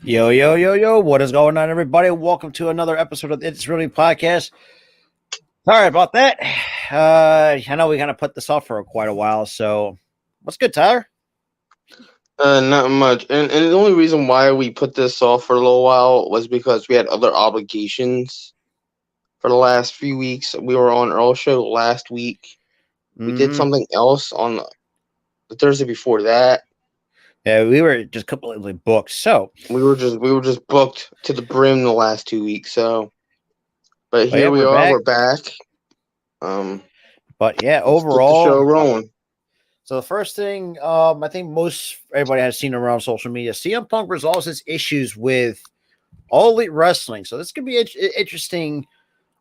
Yo, yo, yo, yo, what is going on, everybody? Welcome to another episode of It's Really Podcast. Sorry about that. I know we kind of put this off for quite a while, so what's good, Tyler? Not much. And the only reason why we put this off for a little while was because we had other obligations for the last few weeks. We were on Earl's show last week. We did something else on the Thursday before that. Yeah, we were just completely booked. So we were just booked to the brim the last 2 weeks. But here yeah, we are. back. We're back. But yeah, let's get the overall, show rolling. So the first thing, I think everybody has seen around social media, CM Punk resolves his issues with All Elite Wrestling. So this could be interesting.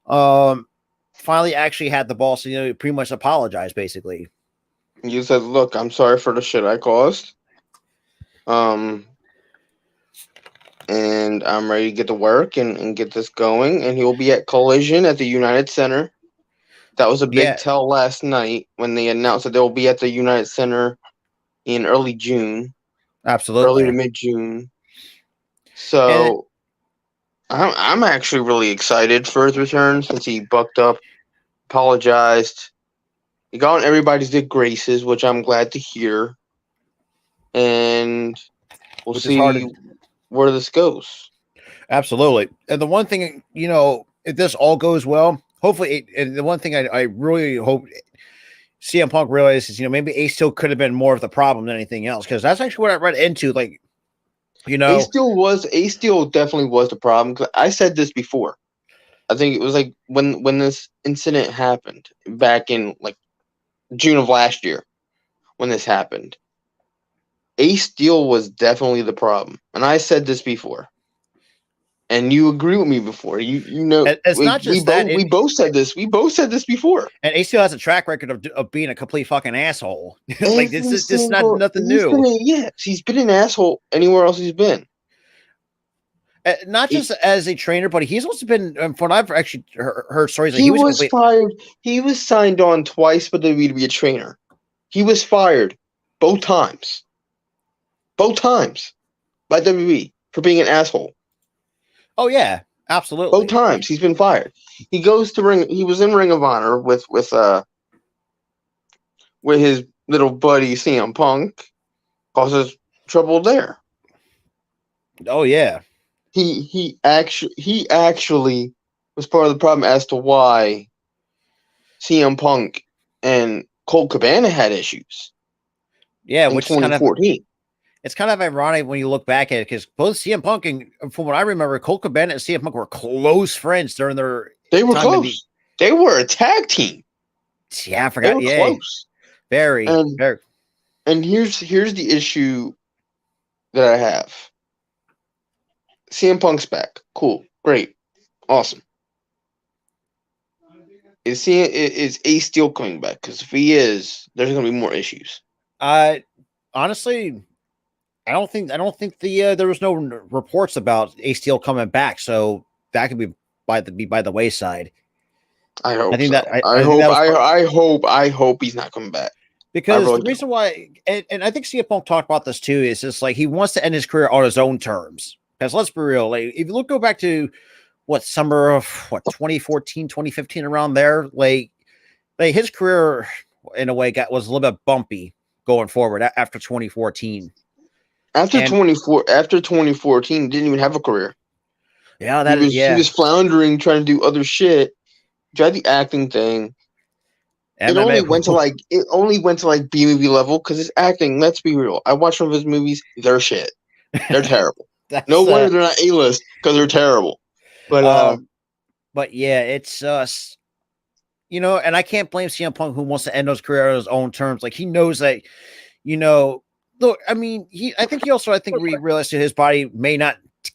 Finally, actually had the balls to pretty much apologize, basically. You said, "Look, I'm sorry for the shit I caused. And I'm ready to get to work and get this going." And he'll be at Collision at the United Center. That was a big tell last night when they announced that they'll be at the United Center in early June. Absolutely. Early to mid-June. So I'm actually really excited for his return since he bucked up, apologized. He got on everybody's good graces, which I'm glad to hear. And we'll see where this goes. Absolutely. And the one thing, if this all goes well, hopefully, and the one thing I really hope CM Punk realizes, maybe Ace Steel could have been more of the problem than anything else, because that's actually what I read into. Ace Steel definitely was the problem. Cause I said this before. I think it was like when this incident happened back in like June of last year, when this happened. Ace Steel was definitely the problem, and I said this before. And you agree with me before. You know, it's not just that. We both said this. We both said this before. And Ace Steel has a track record of being a complete fucking asshole. Like this is not nothing new. He's been an asshole anywhere else he's been. Not just as a trainer, but he's also been. From what I've actually heard stories, he was fired. He was signed on twice by WWE to be a trainer. He was fired both times. Both times by WWE for being an asshole. Oh yeah, absolutely. Both times he's been fired. He goes to Ring. He was in Ring of Honor with his little buddy CM Punk, causes trouble there. Oh yeah. He actually was part of the problem as to why CM Punk and Colt Cabana had issues. Yeah, in which 2014. It's kind of ironic when you look back at it, because both CM Punk and, from what I remember, Colt Cabana and CM Punk were close friends during their. They were close. They were a tag team. Yeah, I forgot. Yeah, close. Very. And here's the issue that I have. CM Punk's back. Cool. Great. Awesome. Is Ace Steel coming back? Because if he is, there's going to be more issues. Honestly, I don't think there was no reports about Ace Steel coming back, so that could be by the wayside. I hope. I hope he's not coming back. Because the reason why, and I think CM Punk talked about this too, is just like he wants to end his career on his own terms. Because let's be real, like if you go back to summer of 2014, 2015, around there, like his career in a way was a little bit bumpy going forward after 2014. After 2014, he didn't even have a career. Yeah, he was floundering, trying to do other shit. Tried the acting thing. It only went to like B movie level because his acting. Let's be real. I watched one of his movies. They're shit. They're terrible. No wonder they're not A-list because they're terrible. But yeah, it's and I can't blame CM Punk, who wants to end his career on his own terms. Like he knows that, look, I mean, I think he realized that his body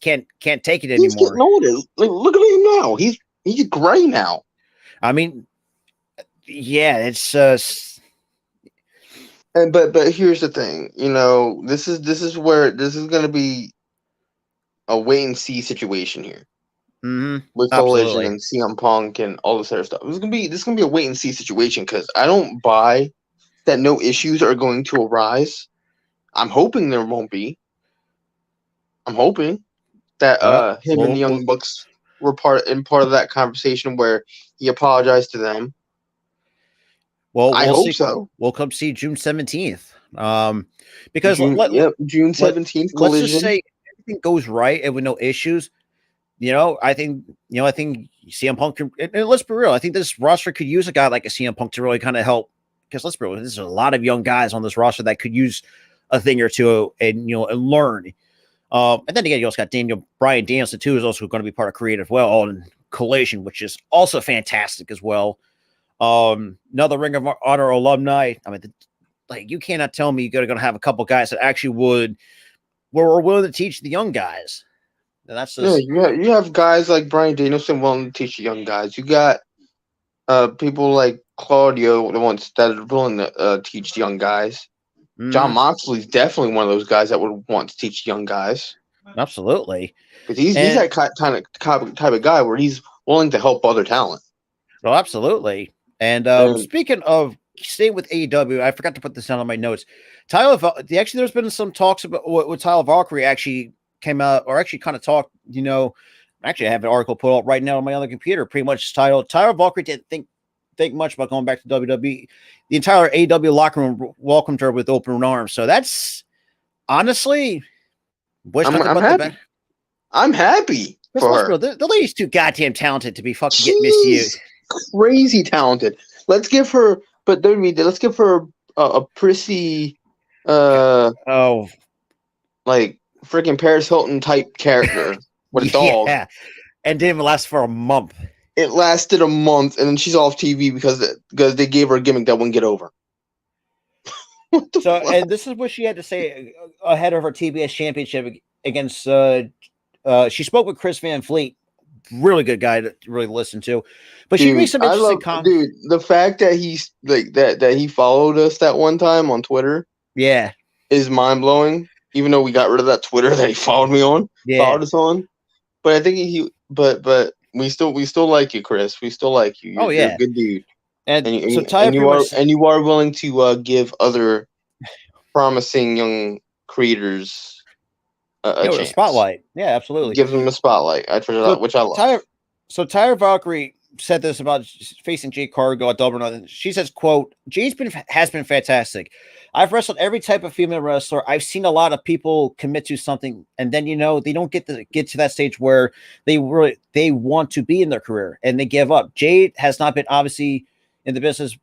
can't take it anymore. He's getting older. Like, look at him now. He's gray now. I mean, yeah, it's but here's the thing. This is where this is going to be a wait and see situation here. Mm-hmm. With Collision and CM Punk and all this other stuff. This is gonna be a wait and see situation because I don't buy that no issues are going to arise. I'm hoping there won't be. I'm hoping. that Well, him and the Young Bucks were part of that conversation where he apologized to them. well, I we'll hope see. so. We'll come see June 17th. Because June 17th let's just Collision. say everything goes right and with no issues. I think CM Punk can, and let's be real. I think this roster could use a guy like a CM Punk to really kind of help. Because let's be real, there's a lot of young guys on this roster that could use a thing or two and learn. And then again, you also got Brian Danielson too, is also going to be part of creative well in Collision, which is also fantastic as well. Another Ring of Honor alumni. I mean, you cannot tell me you're going to have a couple guys that actually were willing to teach the young guys. And that's just you have guys like Brian Danielson willing to teach the young guys. You got people like Claudio, the ones that are willing to teach the young guys. John Moxley's definitely one of those guys that would want to teach young guys. Absolutely, because he's that type of guy where he's willing to help other talent. Well, absolutely. And speaking of staying with AEW, I forgot to put this down on my notes. Actually, there's been some talks about what Tyler Valkyrie actually came out, or actually kind of talked. Actually, I have an article put up right now on my other computer. Pretty much titled "Tyler Valkyrie didn't think much about going back to WWE." The entire AEW locker room welcomed her with open arms. So that's honestly, I'm happy. I'm happy for her. The lady's too goddamn talented to be fucking getting misused. Crazy talented. Let's give her, let's give her a prissy, like freaking Paris Hilton type character with a dog. Yeah, and didn't even last for a month. It lasted a month, and then she's off TV because they gave her a gimmick that wouldn't get over. And this is what she had to say ahead of her TBS championship against. She spoke with Chris Van Fleet, really good guy to really listen to. But she made some interesting comments. Dude, the fact that he's like that he followed us that one time on Twitter, is mind blowing. Even though we got rid of that Twitter that he followed me on, followed us on, but I think but we still like you, Chris. We still like you. You're a good dude. And you are willing to give other promising young creators a chance. Spotlight. Yeah, absolutely. Give them a spotlight, which I love. Tyler Valkyrie said this about facing Jade Cargill at Double or Nothing. She says, quote, Jade has been fantastic. I've wrestled every type of female wrestler. I've seen a lot of people commit to something, and then they don't get to that stage where they want to be in their career and they give up. Jade has not been obviously in the business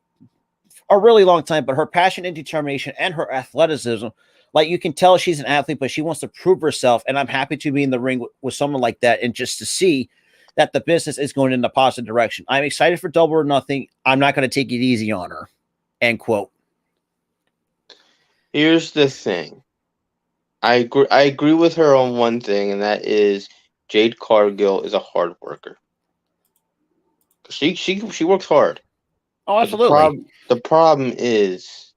a really long time, but her passion and determination and her athleticism, like you can tell she's an athlete, but she wants to prove herself. And I'm happy to be in the ring with someone like that, and just to see that the business is going in a positive direction. I'm excited for Double or Nothing. I'm not going to take it easy on her. End quote. Here's the thing. I agree with her on one thing, and that is Jade Cargill is a hard worker. She works hard. Oh, absolutely. The problem is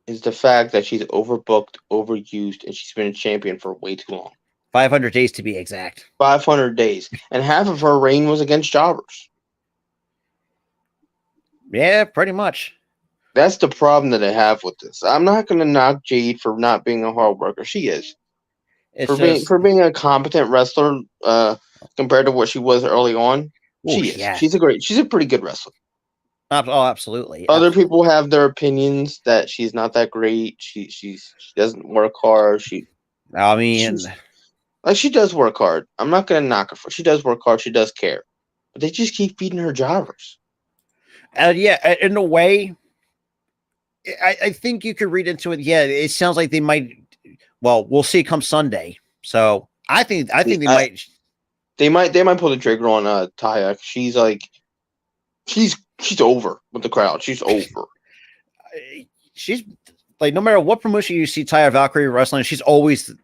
the fact that she's overbooked, overused, and she's been a champion for way too long. 500 days to be exact. 500 days. And half of her reign was against jobbers. Yeah, pretty much. That's the problem that I have with this. I'm not going to knock Jade for not being a hard worker. She is. For being a competent wrestler compared to what she was early on, she is. Yeah. She's a pretty good wrestler. Oh, absolutely. Other people have their opinions that she's not that great. She doesn't work hard. She does work hard. I'm not going to knock her for. She does work hard. She does care. But they just keep feeding her jobbers. Yeah, in a way, I think you could read into it. Yeah, it sounds like they might. Well, we'll see come Sunday. So I think they might. They might pull the trigger on Taya. She's like, she's over with the crowd. She's over. She's like, no matter what promotion you see Taya Valkyrie wrestling, she's always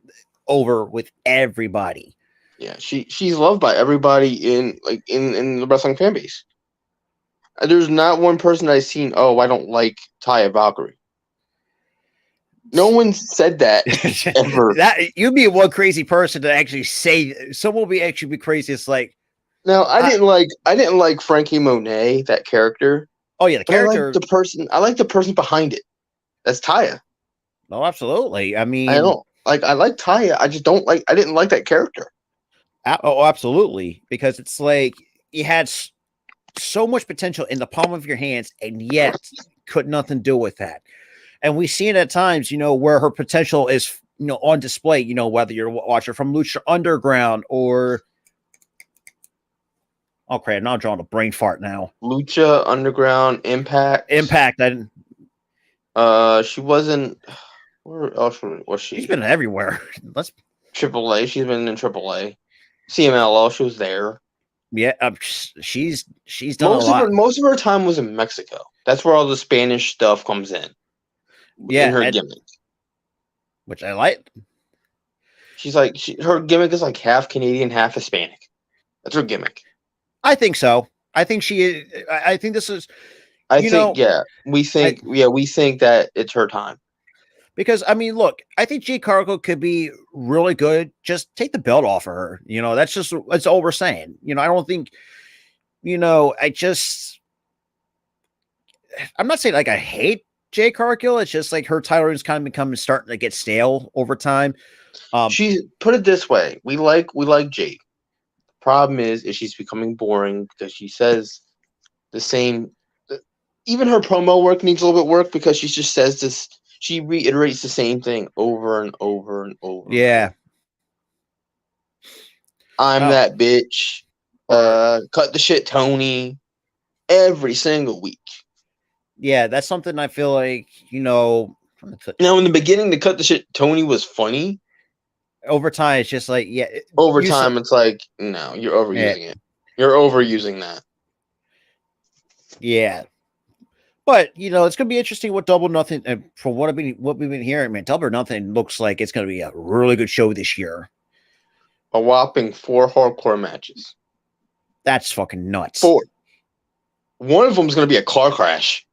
over with everybody. Yeah, she's loved by everybody in the wrestling fan base. There's not one person I've seen, I don't like Taya Valkyrie. No one said that ever. You'd be one crazy person to actually say. Someone will actually be crazy. It's like, no, I didn't like Frankie Monet, that character. Oh yeah, the character. I like the person behind it. That's Taya. No, absolutely. I mean, I don't. like I like Taya. I just don't like. I didn't like that character. Oh, absolutely, because it's like you had so much potential in the palm of your hands, and yet could nothing do with that. And we see it at times, where her potential is, on display. Whether you're watching from Lucha Underground or oh crap, now I'm drawing a brain fart now. Lucha Underground, Impact. Impact. I didn't. She wasn't. Where else was she? She's been everywhere. Let's. AAA. She's been in AAA. CMLL. She was there. Yeah, she's done a lot. Most of her time was in Mexico. That's where all the Spanish stuff comes in. Yeah, in her gimmick, which I like. She's like her gimmick is like half Canadian, half Hispanic. That's her gimmick. I think so. I think she is. I think this is. We think that it's her time. Because I mean, look, I think Jade Cargill could be really good. Just take the belt off of her. That's all we're saying. I don't think. I'm not saying like I hate Jade Cargill. It's just like her title is kind of starting to get stale over time. She put it this way: we like Jade. The problem is she's becoming boring because she says the same. Even her promo work needs a little bit of work because she just says this. She reiterates the same thing over and over and over. Yeah. I'm that bitch. Cut the shit, Tony. Every single week. Yeah, that's something I feel like, Now, in the beginning, the cut the shit, Tony was funny. Over time, it's just like, yeah. Over time, it's like, no, you're overusing it. You're overusing that. Yeah. But it's gonna be interesting what Double Nothing. And from what we've been hearing, man, Double or Nothing looks like it's gonna be a really good show this year. A whopping 4 hardcore matches. That's fucking nuts. 4. One of them is gonna be a car crash.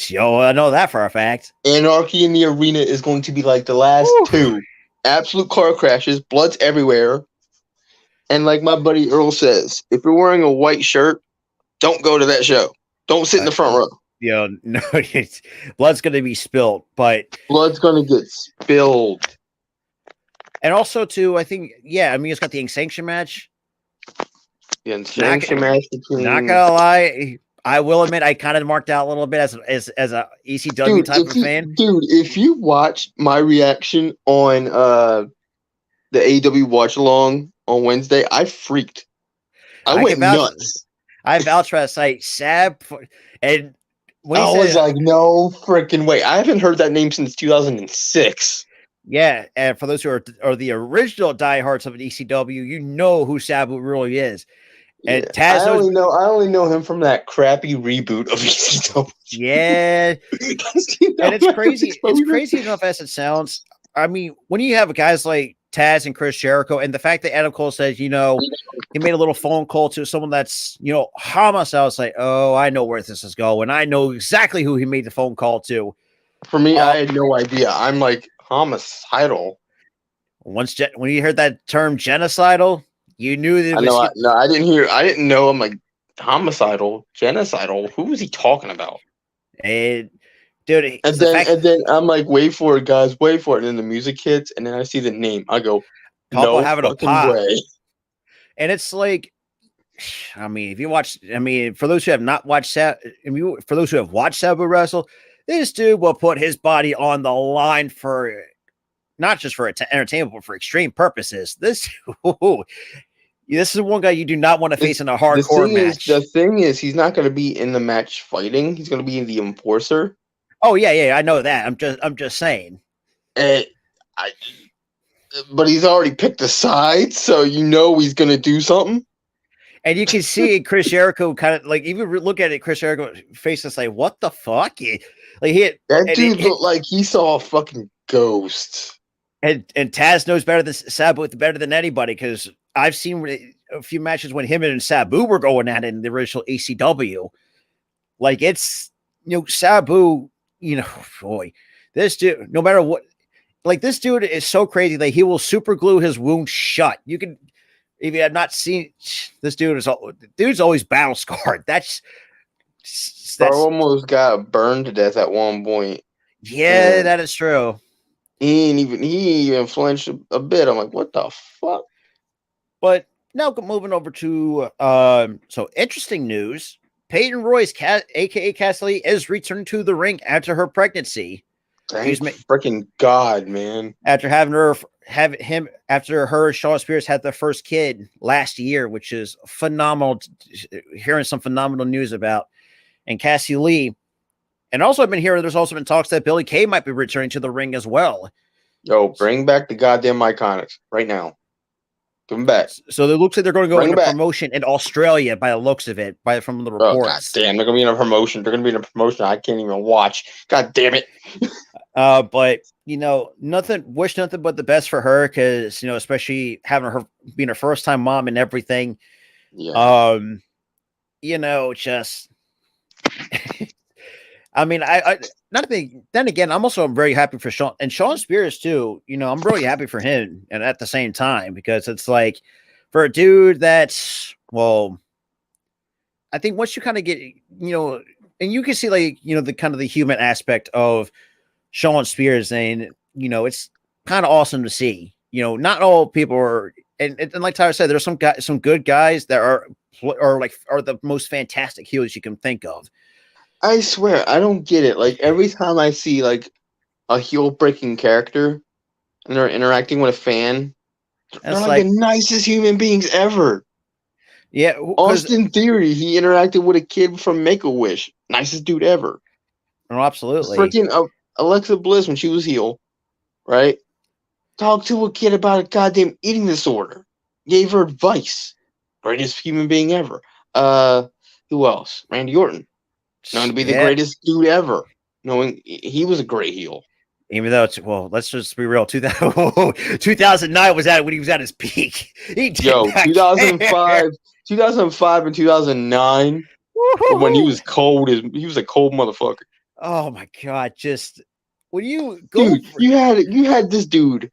Yo, I know that for a fact. Anarchy in the Arena is going to be like the last 2. Absolute car crashes, blood's everywhere. And like my buddy Earl says, if you're wearing a white shirt, don't go to that show. Don't sit in the front row. No, blood's going to be spilled, but blood's going to get spilled. And also, too, I think, it's got the Sanction match. The Sanction match between. Not gonna lie, I will admit I kind of marked out a little bit as a ECW type of fan. Dude, if you watch my reaction on the AEW watch along on Wednesday, I freaked. I went nuts. I vouch for that site, Sab, and I was like, no freaking way. I haven't heard that name since 2006. Yeah, and for those who are the original diehards of an ECW, you know who Sabu really is. And Taz, I only know him from that crappy reboot of ECW. Yeah, and it's crazy. It's crazy enough as it sounds. I mean, when you have guys like Taz and Chris Jericho, and the fact that Adam Cole says, he made a little phone call to someone that's, Hamas, I was like, oh, I know where this is going. I know exactly who he made the phone call to. For me, I had no idea. I'm like, homicidal. When you heard that term genocidal, you knew that. I didn't know. I'm like, homicidal, genocidal. Who was he talking about? Dude, and then I'm like, wait for it, guys, wait for it. And then the music hits, and then I see the name. I go, no fucking way. And it's like, I mean, if you watch, for those who have not watched for those who have watched Sabu wrestle, this dude will put his body on the line for not just for entertainment, but for extreme purposes. This is one guy you do not want to face in a hardcore match. The thing is, he's not going to be in the match fighting. He's going to be the enforcer. Oh yeah, I know that. I'm just saying. But he's already picked a side, so he's going to do something. And you can see Chris Jericho kind of like, even look at it, Chris Jericho face is like, what the fuck? Dude looked like he saw a fucking ghost. And Taz knows better than Sabu, better than anybody, because I've seen a few matches when him and Sabu were going at it in the original ACW. Like, it's, Sabu, boy, this dude, no matter what, like, this dude is so crazy that he will super glue his wound shut. You can, if you have not seen this dude's always battle scarred. That's almost got burned to death at one point. Yeah, that is true. he ain't even flinched a bit. I'm like, what the fuck? But now moving over to so interesting news. Peyton Royce, aka Cassidy, is returning to the ring after her pregnancy. Thank freaking God, man. After after her Shawn Spears had their first kid last year, which is phenomenal. Hearing some phenomenal news about, and Cassie Lee, and also I've been hearing there's also been talks that Billy Kay might be returning to the ring as well. Yo, bring back the goddamn Iconics right now. Give them back. So it looks like they're going to go Bring into back. Promotion in Australia by the looks of it, from the Oh, god reports. damn, they're gonna be in a promotion. They're gonna be in a promotion I can't even watch. God damn it. But wish nothing but the best for her, because especially having her being her first time mom and everything. Yeah. Just I mean, I not think. Then again, I'm very happy for Shawn Spears too. I'm really happy for him, and at the same time, because it's like for a dude that's I think once you kind of get and you can see the kind of the human aspect of Shawn Spears, and it's kind of awesome to see. Not all people are, and like Tyler said, there's some good guys that are the most fantastic heels you can think of. I swear, I don't get it. Like every time I see like a heel breaking character and they're interacting with a fan, they're like the nicest human beings ever. Yeah, Austin Theory, he interacted with a kid from Make-A-Wish. Nicest dude ever. Oh, absolutely. Freaking Alexa Bliss, when she was heel, right? Talked to a kid about a goddamn eating disorder. Gave her advice. Greatest human being ever. Who else? Randy Orton. Known to be the greatest dude ever. Knowing he was a great heel. Even though let's just be real. 2009 was when he was at his peak. He did 2005 and 2009 when he was cold. He was a cold motherfucker. Oh my god! Just when you go, dude, you had this dude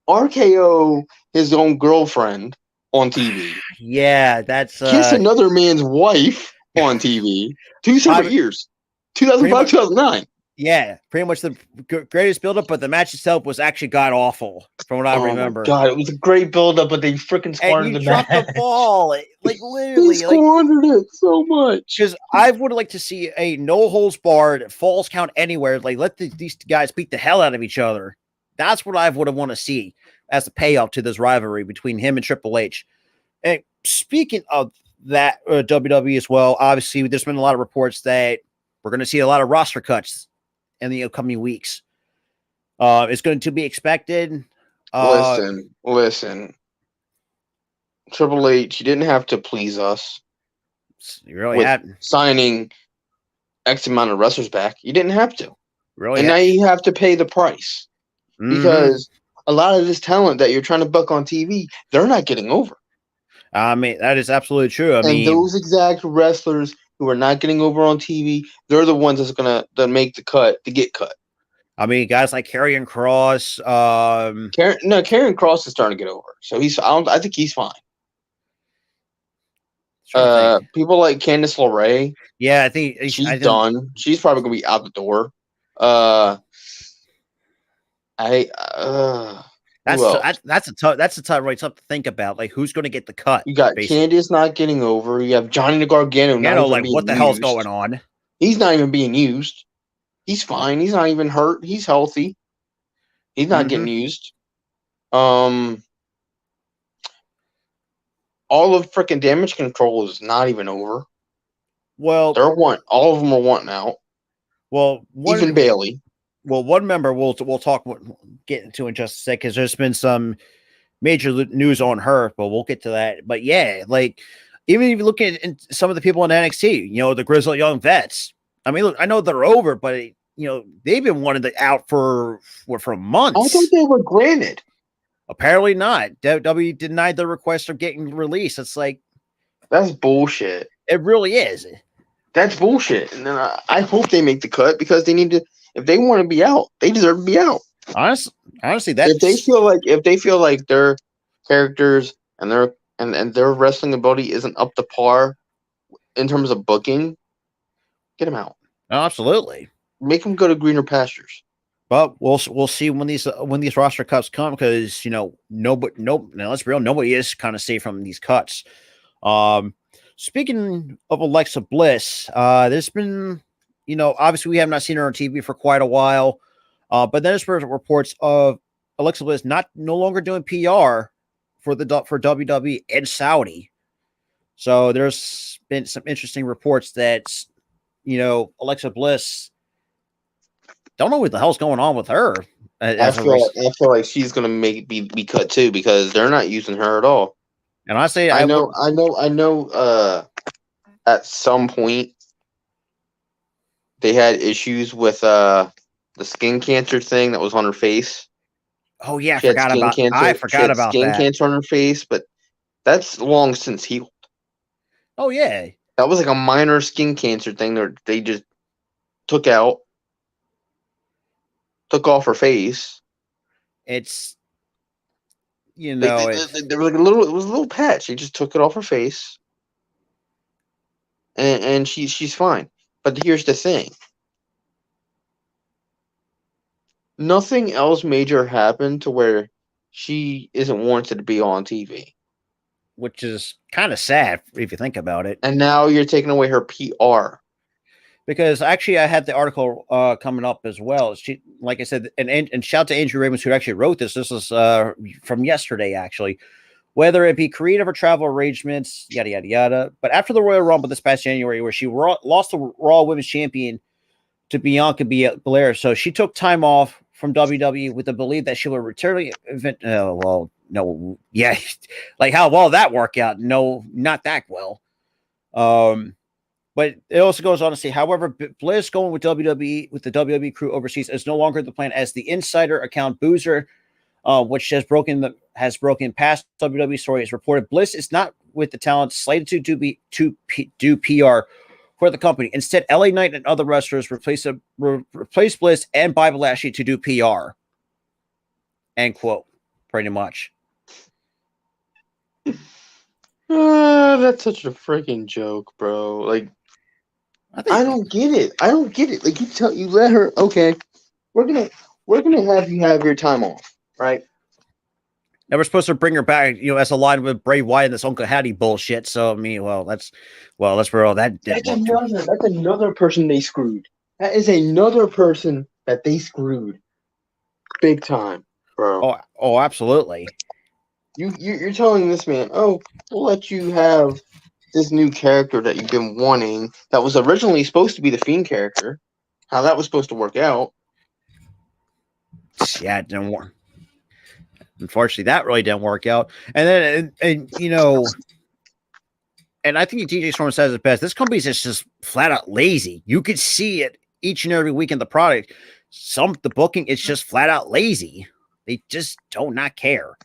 RKO his own girlfriend on TV. Yeah, that's kiss another man's wife on TV. 2 separate years, 2005, 2009. Yeah, pretty much the greatest buildup, but the match itself was actually god awful, from what I remember. My God, it was a great buildup, but they freaking squandered the match. The ball, like literally, they squandered it so much. Because I would like to see a no holds barred falls count anywhere. Like let these guys beat the hell out of each other. That's what I would want to see as a payoff to this rivalry between him and Triple H. And speaking of that, WWE as well, obviously there's been a lot of reports that we're going to see a lot of roster cuts in the upcoming weeks. It's going to be expected. Listen. Triple H, you didn't have to please us. You really hadn't. Signing X amount of wrestlers back. You didn't have to. Really? And now you have to pay the price. Mm-hmm. Because a lot of this talent that you're trying to book on TV, they're not getting over. I mean, that is absolutely true. And those exact wrestlers who are not getting over on TV, they're the ones that's gonna make the cut to get cut. I mean, guys like Karrion Kross. Karrion Kross is starting to get over, so I think he's fine. People like Candice LeRae. Yeah, I think she's done. She's probably gonna be out the door. That's a tough right tough to think about. Like who's going to get the cut? You got Candice not getting over. You have Johnny Gargano. Like what the hell's going on? He's not even being used. He's fine. He's not even hurt. He's healthy. He's not getting used. All of freaking Damage Control is not even over. Well, all of them are wanting out. Well, even Bailey. Well, one member we'll get into in just a sec, because there's been some major news on her, but we'll get to that. But yeah, like even if you look at some of the people in NXT, the Grizzled Young Vets. I mean, look, I know they're over, but they've been wanting to out for months. I thought they were granted. Apparently not. WWE denied the request of getting released. It's like that's bullshit. It really is. That's bullshit. And then I hope they make the cut, because they need to. If they want to be out, they deserve to be out. Honestly, that if they feel like their characters and their wrestling ability isn't up to par in terms of booking, get them out. Oh, absolutely. Make them go to greener pastures. But we'll see when these roster cuts come, because nobody, now let's be real, nobody is kind of safe from these cuts. Speaking of Alexa Bliss, there's been, obviously we have not seen her on TV for quite a while, but then there's reports of Alexa Bliss no longer doing PR for WWE and Saudi. So there's been some interesting reports that Alexa Bliss, don't know what the hell's going on with her. I feel like she's gonna be cut too, because they're not using her at all. And honestly, I know. At some point, they had issues with the skin cancer thing that was on her face. Oh yeah, I forgot about skin cancer on her face, but that's long since healed. Oh yeah, that was like a minor skin cancer thing that they just took off her face. It's there was like it was a little patch. They just took it off her face, and she's fine. But here's the thing: nothing else major happened to where she isn't wanted to be on TV, which is kind of sad if you think about it. And now you're taking away her PR. Because actually, I had the article coming up as well. She, like I said, and shout to Andrew Ravens, who actually wrote this. This was from yesterday, actually. Whether it be creative or travel arrangements, yada yada yada. But after the Royal Rumble this past January, where she lost the Raw Women's Champion to Bianca Belair, so she took time off from WWE with the belief that she would return. Like how well that work out? No, not that well. But it also goes on to say, however, Bliss going with WWE, with the WWE crew overseas, is no longer the plan, as the insider account Boozer, which has broken past WWE stories, reported Bliss is not with the talent slated to do PR for the company. Instead, LA Knight and other wrestlers replace Bliss and Bobby Lashley to do PR. End quote. Pretty much. That's such a freaking joke, bro. Like, I don't get it. Like, you let her. Okay, we're gonna have you have your time off, right? Now we're supposed to bring her back, as aligned with Bray Wyatt and this Uncle Hattie bullshit. So I mean, that's where all that. That's another person they screwed. That is another person that they screwed, big time, bro. Oh, absolutely. You're telling this man, we'll let you have this new character that you've been wanting, that was originally supposed to be the Fiend character. How that was supposed to work out. Yeah, it didn't work. Unfortunately, that really didn't work out. And then, and I think DJ Storm says it best. This company is just flat out lazy. You could see it each and every week in the product. The booking, it's just flat out lazy. They just do not care.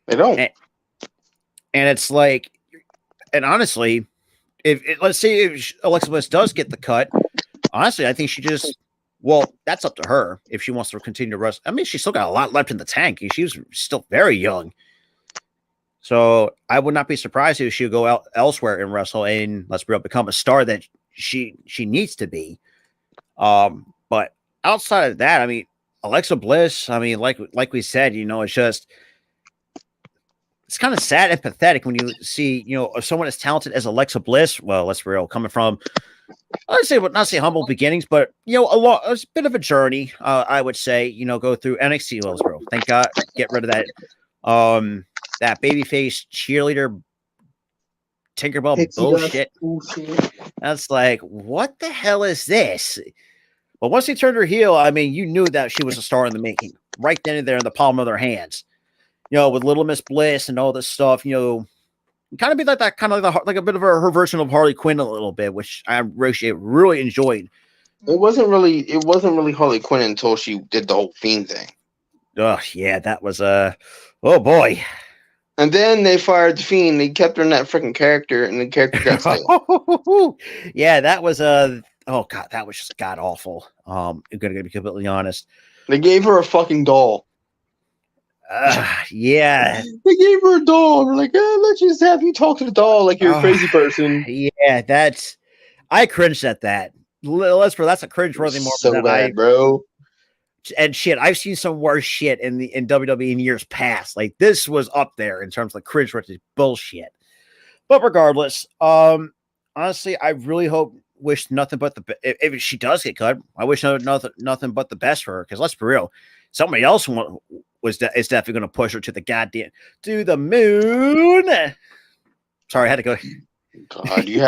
They don't. And it's like, and honestly, let's say if Alexa Bliss does get the cut, honestly, I think she just, that's up to her if she wants to continue to wrestle. I mean, she's still got a lot left in the tank. She's still very young. So I would not be surprised if she would go out elsewhere and wrestle and become a star that she needs to be. But outside of that, I mean, Alexa Bliss, I mean, like we said, it's kind of sad and pathetic when you see, someone as talented as Alexa Bliss. Well, let's be real, coming from, not say humble beginnings, but a bit of a journey. I would say, go through NXT. Well, bro, thank God, get rid of that. That babyface cheerleader Tinkerbell bullshit. That's like, what the hell is this? But once they turned her heel, I mean, you knew that she was a star in the making, right then and there in the palm of their hands. With Little Miss Bliss and all this stuff, kind of be like that, kind of like a bit of her version of Harley Quinn a little bit, which I really enjoyed. It wasn't really Harley Quinn until she did the whole Fiend thing. Oh yeah, that was oh boy. And then they fired the Fiend. They kept her in that freaking character, and the character got stale. Yeah, that was oh god, that was just god awful. I'm gonna be completely honest. They gave her a fucking doll. Yeah. They gave her a doll. We're like, let's just have you talk to the doll like you're a crazy person. Yeah, I cringed at that. That's a cringe-worthy moment. So bad, bro. And shit, I've seen some worse shit in WWE in years past. Like this was up there in terms of like cringe-worthy bullshit. But regardless, honestly, I really wish nothing but the if she does get cut, I wish nothing but the best for her. Because let's be real, somebody else is definitely going to push her to the moon. Sorry, I had to go. God, you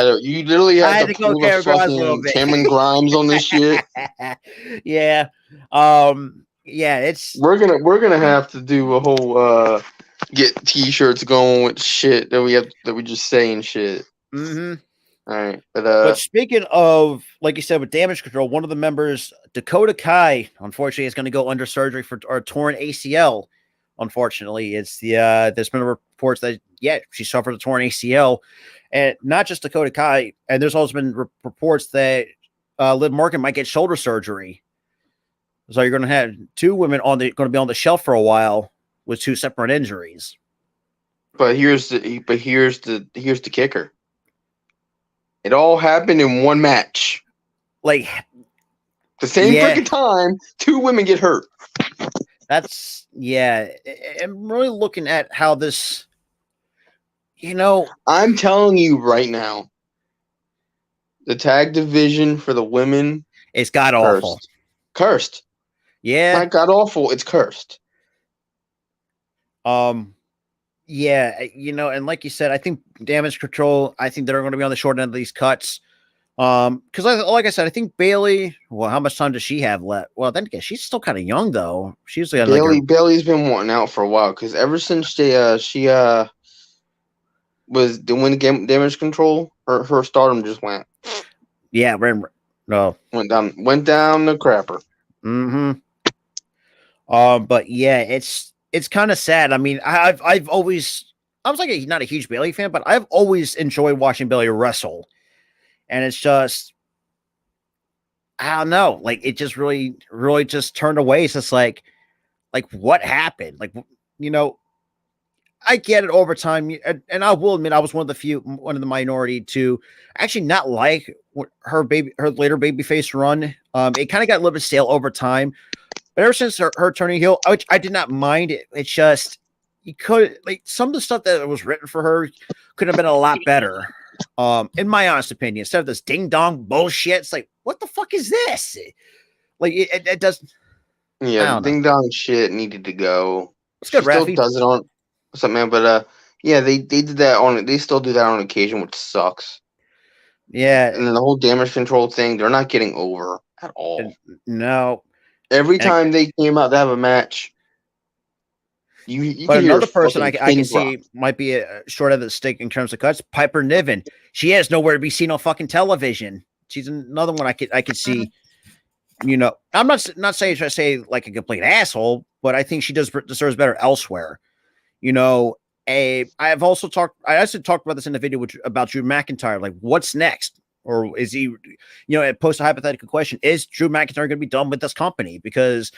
literally had to pull the fucking Cameron Grimes on this shit. Yeah, yeah, we're gonna have to do a whole get T-shirts going with shit that we just saying shit. Mm-hmm. All right, but speaking of, like you said, with Damage Control, one of the members, Dakota Kai, unfortunately, is going to go under surgery for a torn ACL. Unfortunately, it's there's been reports that she suffered a torn ACL, and not just Dakota Kai, and there's also been reports that Liv Morgan might get shoulder surgery. So you're going to have two women going to be on the shelf for a while with two separate injuries. But here's the kicker. It all happened in one match. Like the same freaking time, two women get hurt. That's I'm really looking at how this, I'm telling you right now, the tag division for the women is god awful. Cursed. Yeah. It's not god awful, it's cursed. Yeah, and like you said, I think Damage Control, I think they're going to be on the short end of these cuts. Because like I said, I think Bayley. Well, how much time does she have left? Well, then again, she's still kind of young though. She's Bayley's been wanting out for a while because ever since she was doing Damage Control, her stardom just went. Yeah, went down the crapper. Mm-hmm. But yeah, it's kind of sad. I mean, I was like not a huge Bayley fan, but I've always enjoyed watching Bayley wrestle. And it's just, I don't know, like it just really, really just turned away. It's just like what happened? Like, I get it over time. And I will admit, I was one of the minority to actually not like her later babyface run. It kind of got a little bit stale over time. But ever since her turning heel, which I did not mind, it's just, you could, like, some of the stuff that was written for her could have been a lot better. In my honest opinion, instead of this ding dong bullshit, it's like, what the fuck is this? Like it does. Yeah, the ding dong shit needed to go. It's good, Rafi. Still does it on something, but yeah, they did that on. They still do that on occasion, which sucks. Yeah, and the whole Damage Control thing, they're not getting over at all. No. Every time they came out to have a match, you but another person I can see might be a short end of the stick in terms of cuts. Piper Niven. She has nowhere to be seen on fucking television. She's another one I could see. I'm not saying to say like a complete asshole, but I think she deserves better elsewhere. I've also talked about this in the video about Drew McIntyre. Like, what's next? Or is he, it posed a hypothetical question: is Drew McIntyre going to be done with this company? Because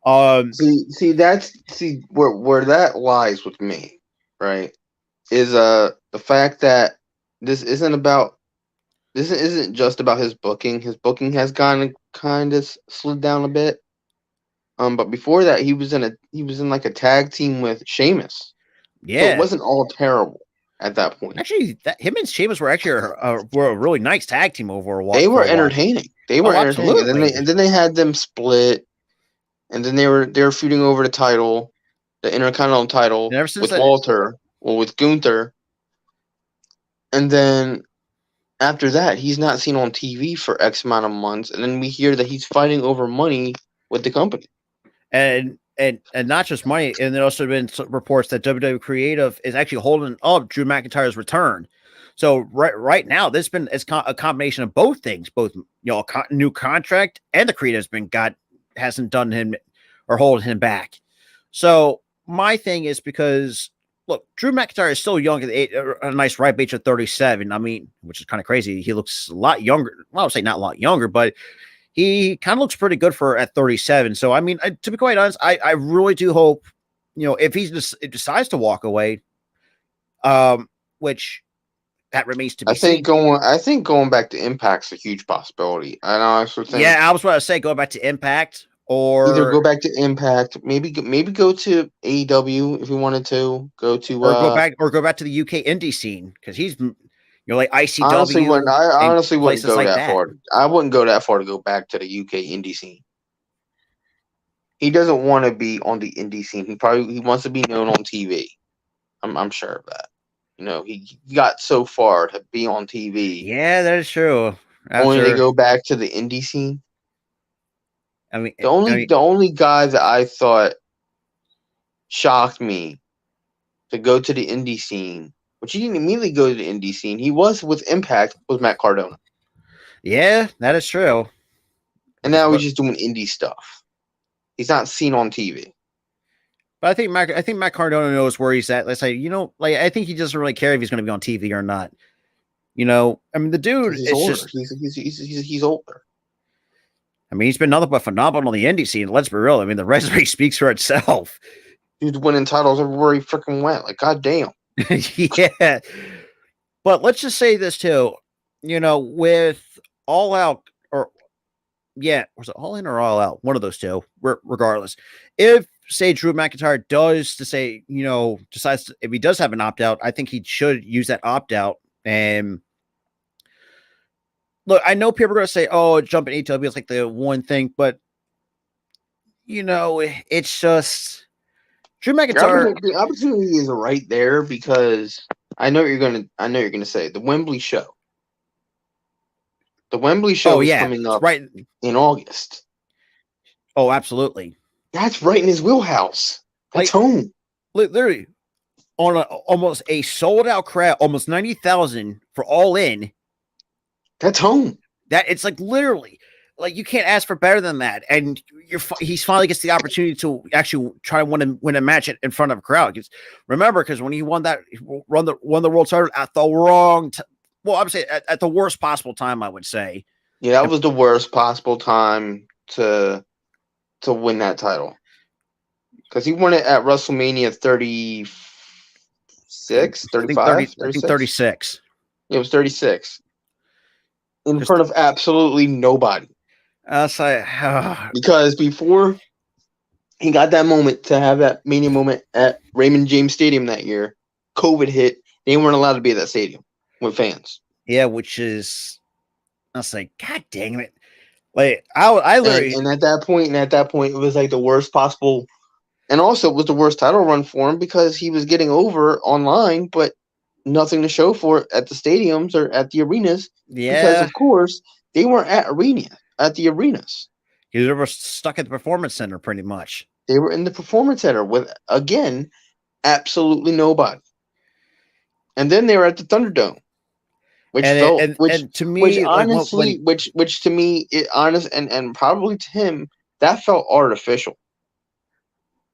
see where that lies with me, right? Is the fact that this isn't just about his booking. His booking has gone kind of slid down a bit. But before that, he was in like a tag team with Sheamus. Yeah, so it wasn't all terrible at that point. Actually, him and Sheamus were actually were a really nice tag team over a while. They were entertaining. They were entertaining, and then they had them split, and then they were feuding over the title, the Intercontinental title, with Gunther, and then after that, he's not seen on TV for X amount of months, and then we hear that he's fighting over money with the company, and not just money. And there also been reports that WWE Creative is actually holding up Drew McIntyre's return. So right now, it's a combination of both things, both a new contract and the Creative's hasn't done him or holding him back. So my thing is, because look, Drew McIntyre is still young at a nice ripe age of 37. I mean, which is kind of crazy. He looks a lot younger. Well, I would say not a lot younger, but he kind of looks pretty good at 37. So, I mean, to be quite honest, I really do hope, if he decides to walk away, which that remains to be seen. I think going back to Impact's a huge possibility. I honestly think. Yeah, I was about to say going back to Impact Either go or back to Impact, maybe go to AEW if you wanted to. Go to go back to the UK indie scene because he's like honestly wouldn't ICW I and honestly wouldn't places go like that that. far. I wouldn't go that far to go back to the UK indie scene. He doesn't want to be on the indie scene. He wants to be known on TV. I'm sure of that. He got so far to be on TV, Yeah, that is true. only to After go back to the indie scene. I mean, The only guy that I thought shocked me to go to the indie scene, which he didn't immediately go to the indie scene. He was with Impact, was Matt Cardona, yeah, that is true. and now he's just doing indie stuff. He's not seen on TV. But I think Matt Cardona knows where he's at. Let's say, like I think he doesn't really care if he's going to be on TV or not. I mean, the dude He's is older. just. He's older. I mean, he's been nothing but phenomenal on the indie scene. Let's be real. I mean, the resume speaks for itself. Dude's winning titles everywhere he freaking went. Like, goddamn. Yeah. But let's just say this too. With All Out, or yeah, was it All In or All Out? One of those two. Regardless, if say Drew McIntyre does to say, decides if he does have an opt out, I think he should use that opt out. And look, I know people are going to say, "Oh, jumping AEW is like the one thing," but it's just Drew McIntyre. The opportunity is right there because I know you're gonna say the Wembley show. The Wembley show is coming up right in August. Oh, absolutely. That's right in his wheelhouse. That's home. Literally, on almost a sold out crowd, almost 90,000 for All In. That's home. That it's like literally, like you can't ask for better than that. And he's finally gets the opportunity to actually try to win a match in front of a crowd. Because remember, when he won the world title at the wrong well, I would say at the worst possible time, I would say. Yeah, that was the worst possible time to win that title. Because he won it at WrestleMania 36, 35? I think 36. Yeah, it was 36. In front of absolutely nobody. Because before he got that moment to have that Mania moment at Raymond James Stadium that year, COVID hit. They weren't allowed to be at that stadium with fans. Yeah, which is, I was like, God dang it! Like I literally, and at that point, it was like the worst possible, and also it was the worst title run for him because he was getting over online, but nothing to show for it at the stadiums or at the arenas. Yeah, because of course they weren't at the arenas. They were stuck at the Performance Center, pretty much. They were in the Performance Center with, again, absolutely nobody. And then they were at the Thunderdome, which to me, honestly, and probably to him, that felt artificial.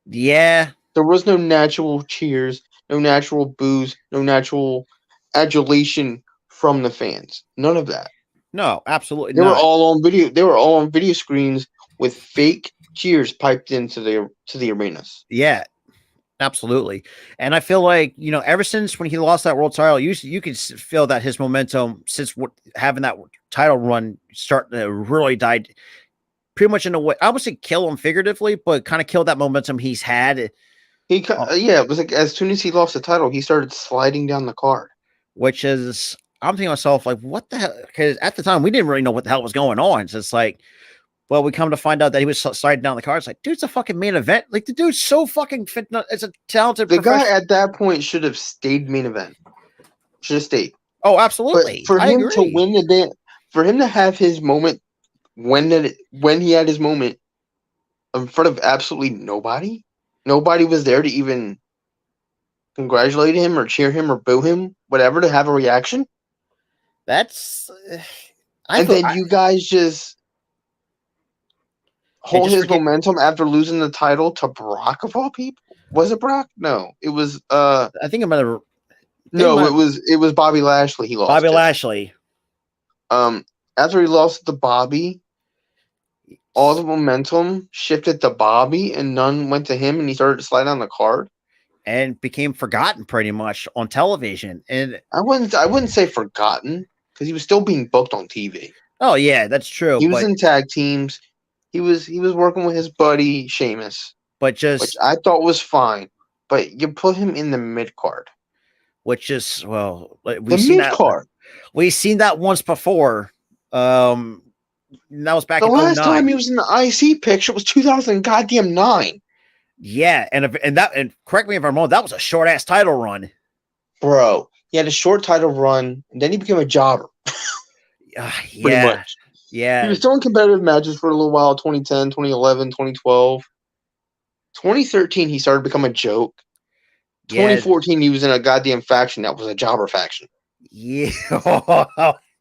Yeah, there was no natural cheers, no natural boos, no natural adulation from the fans. None of that. No, absolutely not. They were all on video. They were all on video screens with fake cheers piped into the arenas. Yeah, absolutely. And I feel like, ever since when he lost that world title, you could feel that his momentum since having that title run starting to really died pretty much in a way. I would say kill him figuratively, but kind of kill that momentum he's had. It was like as soon as he lost the title, he started sliding down the card. Which is, I'm thinking to myself, like, what the hell? Because at the time, we didn't really know what the hell was going on. So it's like, well, we come to find out that he was sliding down the card. It's like, dude's a fucking main event. Like, the dude's so fucking fit. It's a talented. The guy at that point should have stayed main event. Should have stayed. Oh, absolutely. But for him to win the day, for him to have his moment when he had his moment in front of absolutely nobody was there to even congratulate him or cheer him or boo him, whatever, to have a reaction. That's. You guys just hold his momentum after losing the title to Brock of all people. Was it Brock? No, it was. I think it might have. No, it was Bobby Lashley. He lost. Bobby Lashley. After he lost to Bobby, all the momentum shifted to Bobby, and none went to him, and he started to slide down the card, and became forgotten pretty much on television. And I wouldn't say forgotten because he was still being booked on TV. Oh yeah, that's true. He was in tag teams. he was working with his buddy Sheamus, but which just I thought was fine. But you put him in the mid card. which is well, The mid card. we've seen that once before. That was back The in last time 09. he was in the IC picture was 2009. Yeah, and correct me if I'm wrong, that was a short ass title run. Bro, he had a short title run, and then he became a jobber. Pretty Yeah, much. He yeah, was still in competitive matches for a little while, 2010, 2011, 2012. 2013, he started to become a joke. yeah, 2014, he was in a goddamn faction that was a jobber faction. yeah.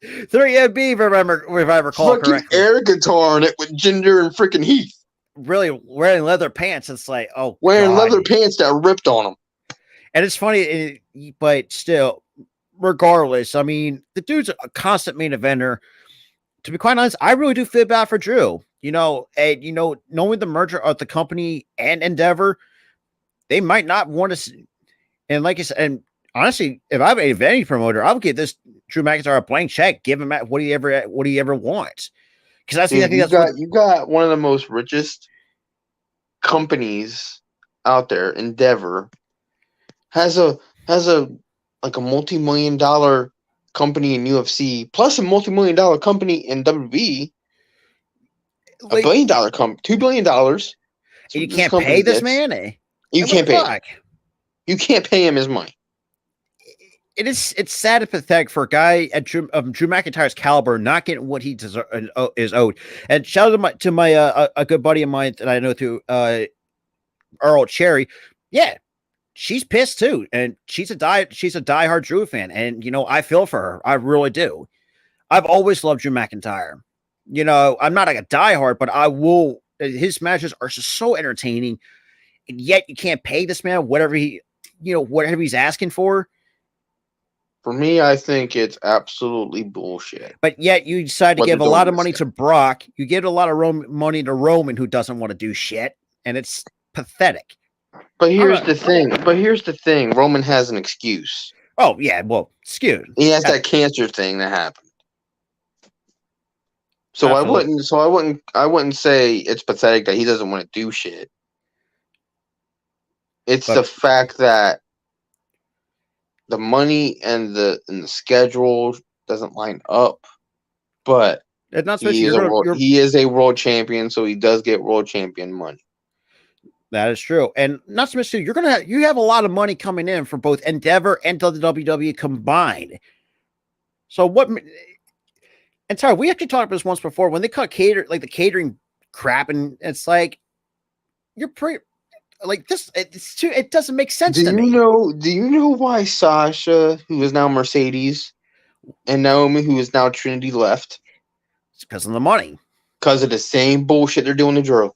3MB, if I recall Fucking correctly. air guitar on it with Jinder and freaking Heath. Really wearing leather pants. It's like, oh, Wearing God. leather pants that ripped on him. And it's funny, but still, regardless, I mean, the dude's a constant main eventer. To be quite honest, I really do feel bad for Drew. Knowing the merger of the company and Endeavor, they might not want to. And like I said, and honestly, if I'm any promoter, I would give this Drew McIntyre a blank check, give him what he ever wants. Because I think you got one of the most richest companies out there. Endeavor has a like a multi-million-dollar company in UFC plus a multi-million-dollar company in WWE. A $1 billion company, $2 billion. You can't pay this man. You can't pay him. You can't pay him his money. It's sad and pathetic for a guy at Drew McIntyre's caliber not getting what he is owed. And shout out to my a good buddy of mine that I know through Earl Cherry. Yeah, she's pissed too, and she's a diehard Drew fan, and I feel for her. I really do. I've always loved Drew McIntyre. I'm not like a diehard, but I will. His matches are just so entertaining, and yet you can't pay this man whatever he's asking for. For me, I think it's absolutely bullshit. But yet you decide to give a lot of money to Brock. You give a lot of money to Roman, who doesn't want to do shit, and it's pathetic. But here's the thing. Roman has an excuse. Oh yeah, well, skewed. He has that cancer thing that happened. So I wouldn't say it's pathetic that he doesn't want to do shit. It's the fact that the money and the schedule doesn't line up. But he is a world champion, so he does get world champion money. That is true, and not to mention you have a lot of money coming in from both Endeavor and the WWE combined. So what? And sorry, we actually talked about this once before when they cut the catering crap, and it's like you're pretty like this. It doesn't make sense to me. Do you know why Sasha, who is now Mercedes, and Naomi, who is now Trinity, left? It's because of the money. Because of the same bullshit they're doing to Drew.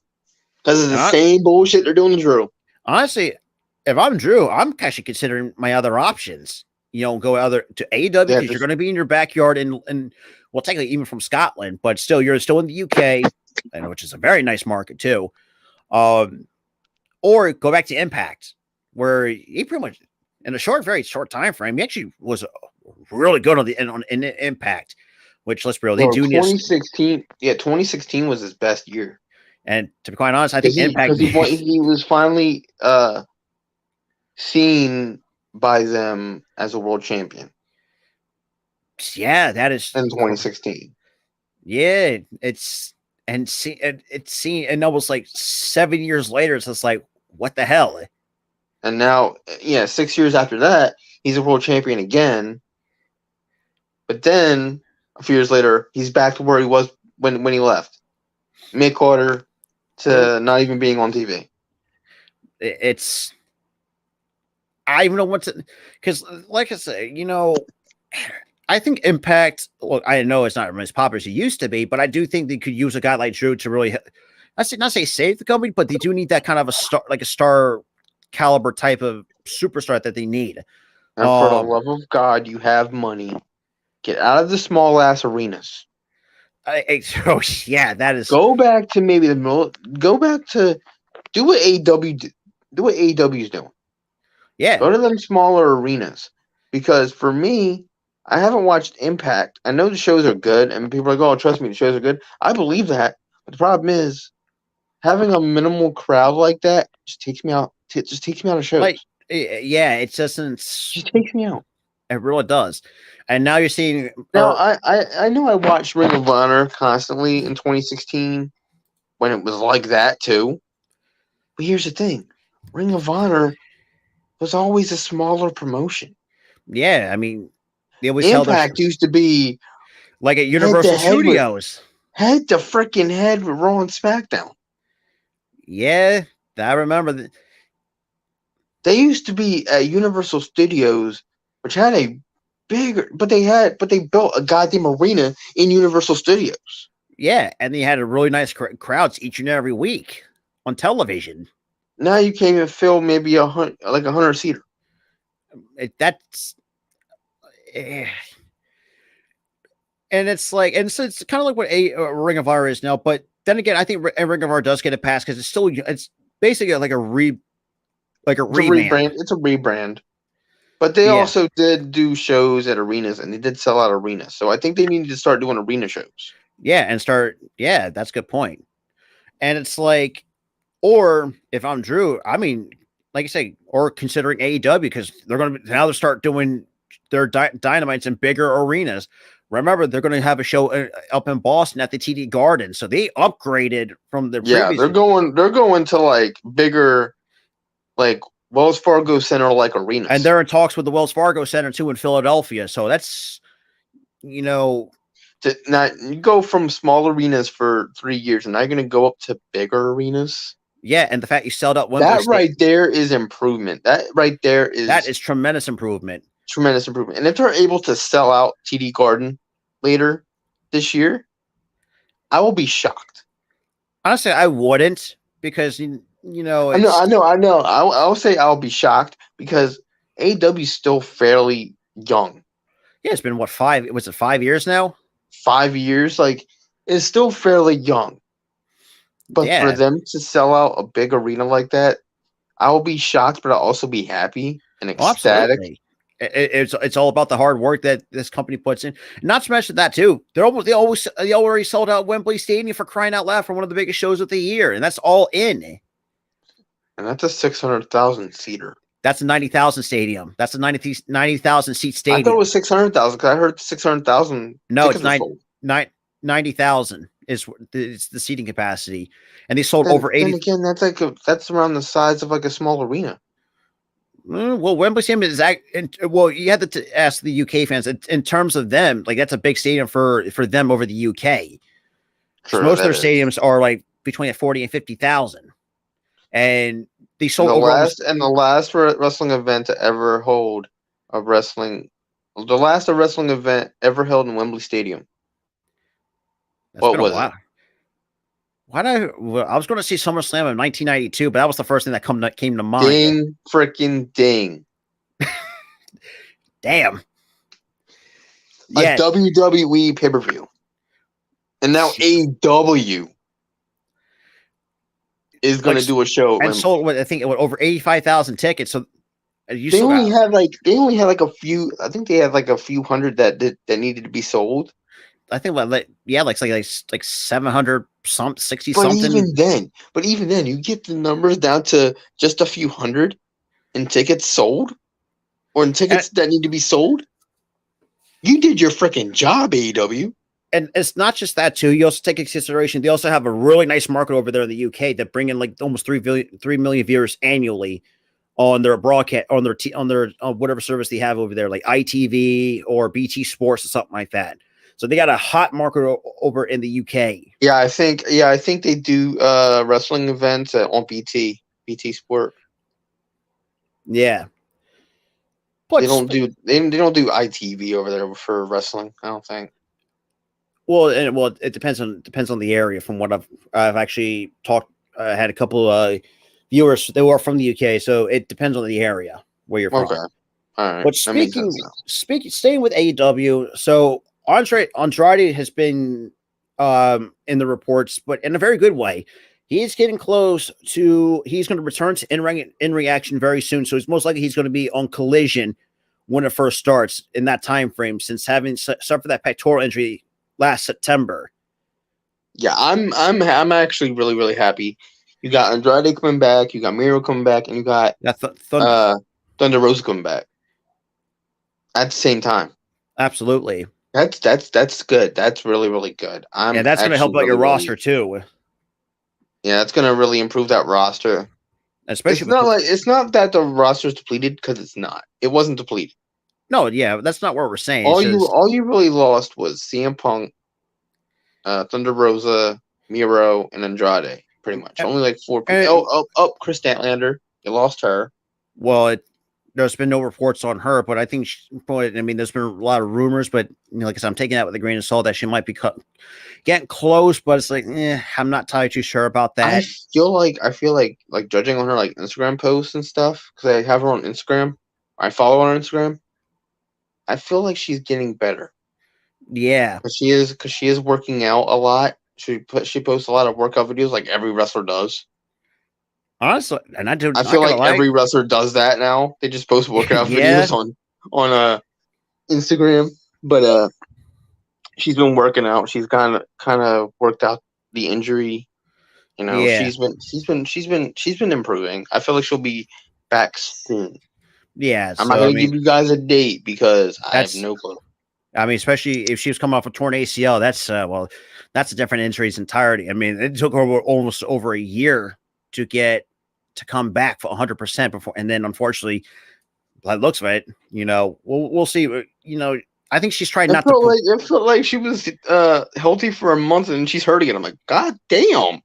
Because of the same bullshit they're doing to Drew. Honestly, if I'm Drew, I'm actually considering my other options. Go to AEW because you're going to be in your backyard and well, technically even from Scotland, but still you're still in the UK, which is a very nice market too. Or go back to Impact, where he pretty much in a very short time frame, he actually was really good on Impact. Which let's be real, they do 2016. Yeah, 2016 was his best year. And to be quite honest, I think Impact he was finally seen by them as a world champion. Yeah, that is in 2016. Yeah, it's almost like 7 years later. It's just like, what the hell? And now, 6 years after that, he's a world champion again. But then a few years later, he's back to where he was when he left, mid-quarter to not even being on TV. I even know what to, because like I say, I think Impact. Look, I know it's not as popular as it used to be, but I do think they could use a guy like Drew to really, not say save the company, but they do need that kind of a star caliber type of superstar that they need. And for the love of God, you have money. Get out of the small ass arenas. Yeah, that is. Go back to Go back to do what AEW do what AEW is doing. Yeah, go to them smaller arenas. Because for me, I haven't watched Impact. I know the shows are good, and people are like, "Oh, trust me, the shows are good." I believe that, But the problem is having a minimal crowd like that just takes me out. Just takes me out of shows. Like, yeah, it doesn't. Just takes me out. It really does. And now you're seeing. Now I know I watched Ring of Honor constantly in 2016 when it was like that too. But here's the thing: Ring of Honor was always a smaller promotion. Yeah, I mean, they always held Impact used to be like at Universal Studios. Head to freaking head with Raw and SmackDown. Yeah, I remember that. They used to be at Universal Studios, which had a bigger, but they built a goddamn arena in Universal Studios. Yeah, and they had a really nice crowds each and every week on television. Now you can't even fill maybe a 100 seater. That's. And it's like, and so it's kind of like what a Ring of Honor is now. But then again, I think Ring of Honor does get a pass because it's basically like a rebrand. It's a rebrand. But they also did do shows at arenas, and they did sell out arenas. So I think they needed to start doing arena shows. Yeah, that's a good point. And it's like, or if I'm Drew, I mean, like I say, or considering AEW because they're going to now start doing their dynamites in bigger arenas. Remember, they're going to have a show up in Boston at the TD Garden, so they upgraded from the previous. They're going to like bigger, like Wells Fargo Center like arenas, and they're in talks with the Wells Fargo Center too in Philadelphia. So that's now you go from small arenas for 3 years, and now you're going to go up to bigger arenas. Yeah, and the fact you sold out Wembley that right there is improvement. That right there is tremendous improvement. Tremendous improvement. And if they're able to sell out TD Garden later this year, I will be shocked. Honestly, I wouldn't because I know. I'll say I'll be shocked because AEW is still fairly young. Yeah, it's been 5? Was it 5 years now? 5 years, like it's still fairly young. But for them to sell out a big arena like that, I will be shocked, but I'll also be happy and ecstatic. Absolutely. It's all about the hard work that this company puts in. Not to mention that too. They already sold out Wembley Stadium for crying out loud for one of the biggest shows of the year, and that's all in. And that's a 600,000 seater. That's a 90,000 stadium. That's a 90,000 seat stadium. I thought it was 600,000 because I heard 600,000. No, it's 90,000 is the seating capacity, and they sold over 80. And again, that's around the size of like a small arena. Well, Wembley Stadium is you had to ask the UK fans in terms of them. Like that's a big stadium for them over the UK. Sure, most of their stadiums are like between 40 and 50,000, and they sold the last wrestling event to ever hold the last wrestling event ever held in Wembley Stadium. What was it? I was going to see SummerSlam in 1992, but that was the first thing that came to mind. Ding, freaking ding! Damn. A WWE pay-per-view, and now AEW is going to do a show and sold. I think over 85,000 tickets. So they only had like a few. I think they had like a few hundred that needed to be sold. I think like 700 60 but something. Even then, you get the numbers down to just a few hundred in tickets sold, or in tickets that need to be sold. You did your freaking job, AEW. And it's not just that too. You also take into consideration they also have a really nice market over there in the UK that bring in like almost 3 million viewers annually on their broadcast on their whatever service they have over there, like ITV or BT Sports or something like that. So they got a hot market over in the UK. Yeah, I think they do wrestling events on BT Sport. Yeah, but they don't do ITV over there for wrestling. I don't think. Well, it depends on the area. From what I've actually talked, had a couple viewers. They were from the UK, so it depends on the area where you're from. Okay, all right. But staying with AEW, so Andrade has been in the reports, but in a very good way. He's getting close to. He's going to return to in-ring action very soon. So it's most likely he's going to be on Collision when it first starts in that time frame. Since having suffered that pectoral injury last September. Yeah, I'm actually really really happy. You got Andrade coming back, you got Miro coming back, and you got That's uh Thunder Rosa coming back at the same time. absolutely, That's good. That's really really good. I'm and that's going to help actually out your really roster really too, yeah. That's gonna really improve that roster. especially with It's not that the roster's depleted because it's not. It wasn't depleted. no, yeah, that's not what we're saying. It's just All you really lost was CM Punk, Thunder Rosa, Miro, and Andrade. Pretty much only like four people. and, Chris Statlander. You lost her. well, there's been no reports on her, but I think I mean, there's been a lot of rumors, but like I said, I'm taking that with a grain of salt that she might be getting close, but it's like, I'm not entirely too sure about that. I feel like judging on her like Instagram posts and stuff because I have her on Instagram. I follow her on Instagram. I feel like she's getting better Yeah, because she is working out a lot. She posts a lot of workout videos like every wrestler does. honestly, and I do I not feel gonna like lie, every wrestler does that now. They just post workout yeah, videos on Instagram. But she's been working out. She's kind of worked out the injury. You know, yeah, she's been improving. I feel like she'll be back soon. yeah. I'm not So I gonna mean, give you guys a date because I have that's no clue. I mean, especially if she was coming off a torn ACL, that's well, that's a different injury's entirety. I mean, it took her almost over a year to get to come back for 100% before, and then unfortunately, by the looks of it, we'll see. I think she's trying not to put. It felt like she was healthy for a month and she's hurt again. I'm like, God damn.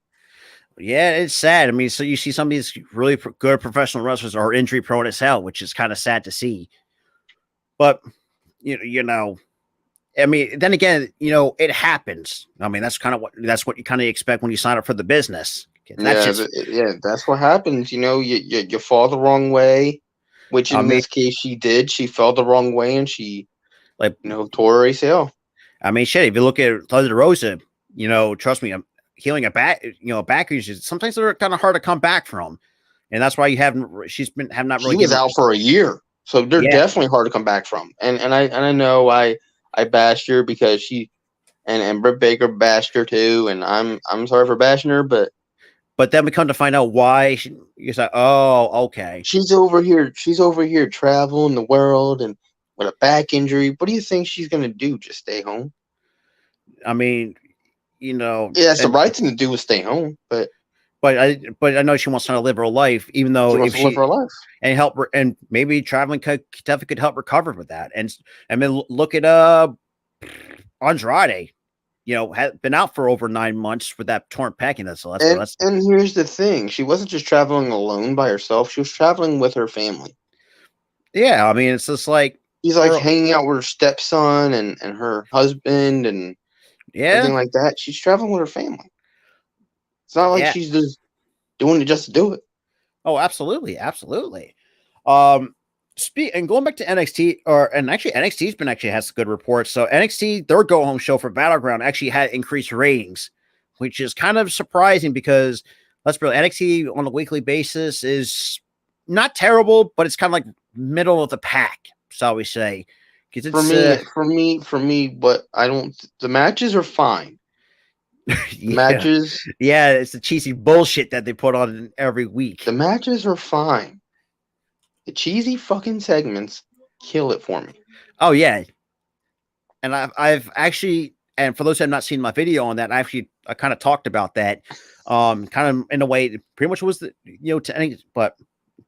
Yeah, it's sad. I mean, so you see some of these really good professional wrestlers are injury prone as hell, which is kind of sad to see. But I mean, then again, it happens. I mean, that's what you kind of expect when you sign up for the business. That's just, Yeah, that's what happens. You know, you fall the wrong way, which I in mean, this case she did. She fell the wrong way and she, like, tore her ACL. I mean, shit. If you look at Thunder Rosa, trust me, I'm healing a back, back issues. Sometimes they're kind of hard to come back from, and that's why have not She really was given. out for a year, so they're Yeah, definitely hard to come back from. And I know I bashed her because she and Britt Baker bashed her too, and I'm sorry for bashing her, but but then we come to find out why. You're like, oh, okay. she's over here. She's over here traveling the world and with a back injury. What do you think she's gonna do? Just stay home? I mean, Yeah, that's the and right thing to do is stay home, but but I know she wants to live her life, even she though wants if to live her she life. and help her, and maybe traveling definitely could help recover with that. And I mean, look at Andrade. Had been out for over 9 months with that torn pec, and And here's the thing: she wasn't just traveling alone by herself; she was traveling with her family. yeah. I mean, it's just like He's like hanging out with her stepson and her husband and yeah, everything like that. She's traveling with her family. It's not like yeah. she's just doing it just to do it. Oh, absolutely, absolutely. Um, and going back to NXT, and actually NXT's been actually has good reports. So NXT, their go home show for Battleground actually had increased ratings, which is kind of surprising because let's be real, NXT on a weekly basis is not terrible, but it's kind of like middle of the pack, shall we say? Because it's For me, but I don't. The matches are fine. yeah, yeah, it's the cheesy bullshit that they put on every week. The matches are fine. The cheesy fucking segments kill it for me. Oh yeah, and I've actually, and for those who have not seen my video on that, I kind of talked about that, kind of in a way, pretty much was but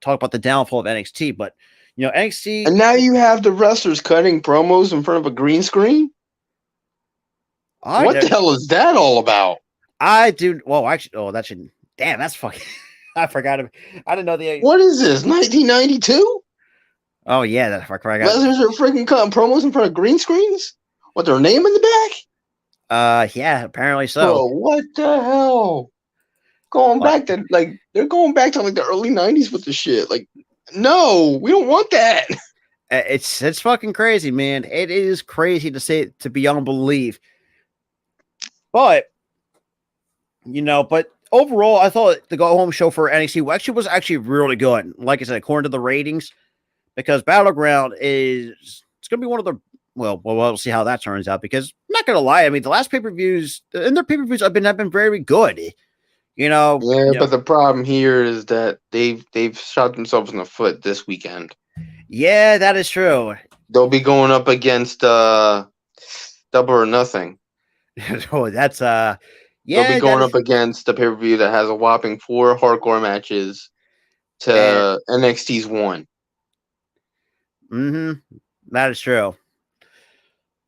talk about the downfall of NXT, but NXT. And now you have the wrestlers cutting promos in front of a green screen. What the hell is that all about? I do. Well, actually, oh, that should. Damn, that's fucking. I forgot. I didn't know the. What is this? 1992? Oh yeah, that I forgot. Wrestlers are freaking cutting promos in front of green screens. What, their name in the back? Yeah, apparently so. Bro, what the hell? They're going back to like the early 90s with the shit. Like, no, we don't want that. It's fucking crazy, man. It is crazy to say to beyond belief. But but overall, I thought the go home show for NXT was actually really good. Like I said, according to the ratings, because Battleground it's going to be one of the we'll see how that turns out because not gonna lie. I mean, the last pay-per-views and their pay-per-views have been very good. You know, Yeah, you but know, the problem here is that they've shot themselves in the foot this weekend. yeah, that is true. They'll be going up against Double or Nothing. Oh, that's They'll be yeah, that going is, up against the pay-per-view that has a whopping 4 hardcore matches and to NXT's 1. that is true.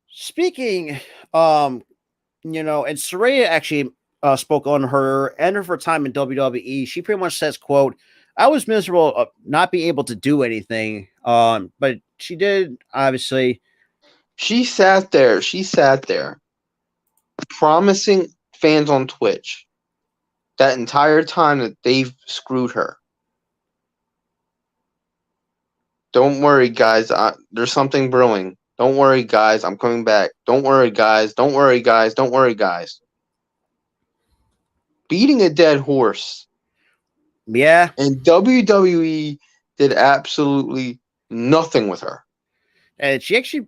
Speaking, um, and Saraya actually spoke on her end of her time in WWE. She pretty much says, "quote I was miserable not being able to do anything, but she did obviously." She sat there promising fans on Twitch that entire time that they've screwed her. Don't worry, guys. There's something brewing. Don't worry, guys. I'm coming back. Don't worry, guys. Don't worry, guys. Don't worry, guys. Beating a dead horse. Yeah, And WWE did absolutely nothing with her. and she actually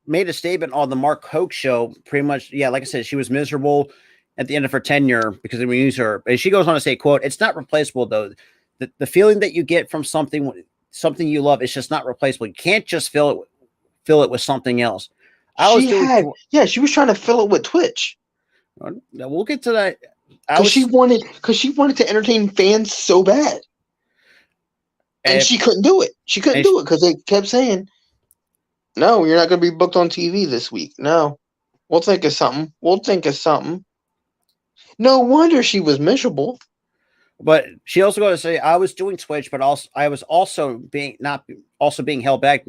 made a statement on the Mark Hoke show. Pretty much, yeah, like I said, she was miserable at the end of her tenure because we use her. And she goes on to say, "quote It's not replaceable though. The feeling that you get from something you love is just not replaceable. You can't just fill it with something else." I was doing. She was trying to fill it with Twitch. We'll get to that. Because she wanted to entertain fans so bad. And she couldn't do it. She couldn't do it because they kept saying, "No, you're not going to be booked on TV this week. No, we'll think of something. We'll think of something." No wonder she was miserable. But she also got to say, I was doing Twitch, but also I was also being held back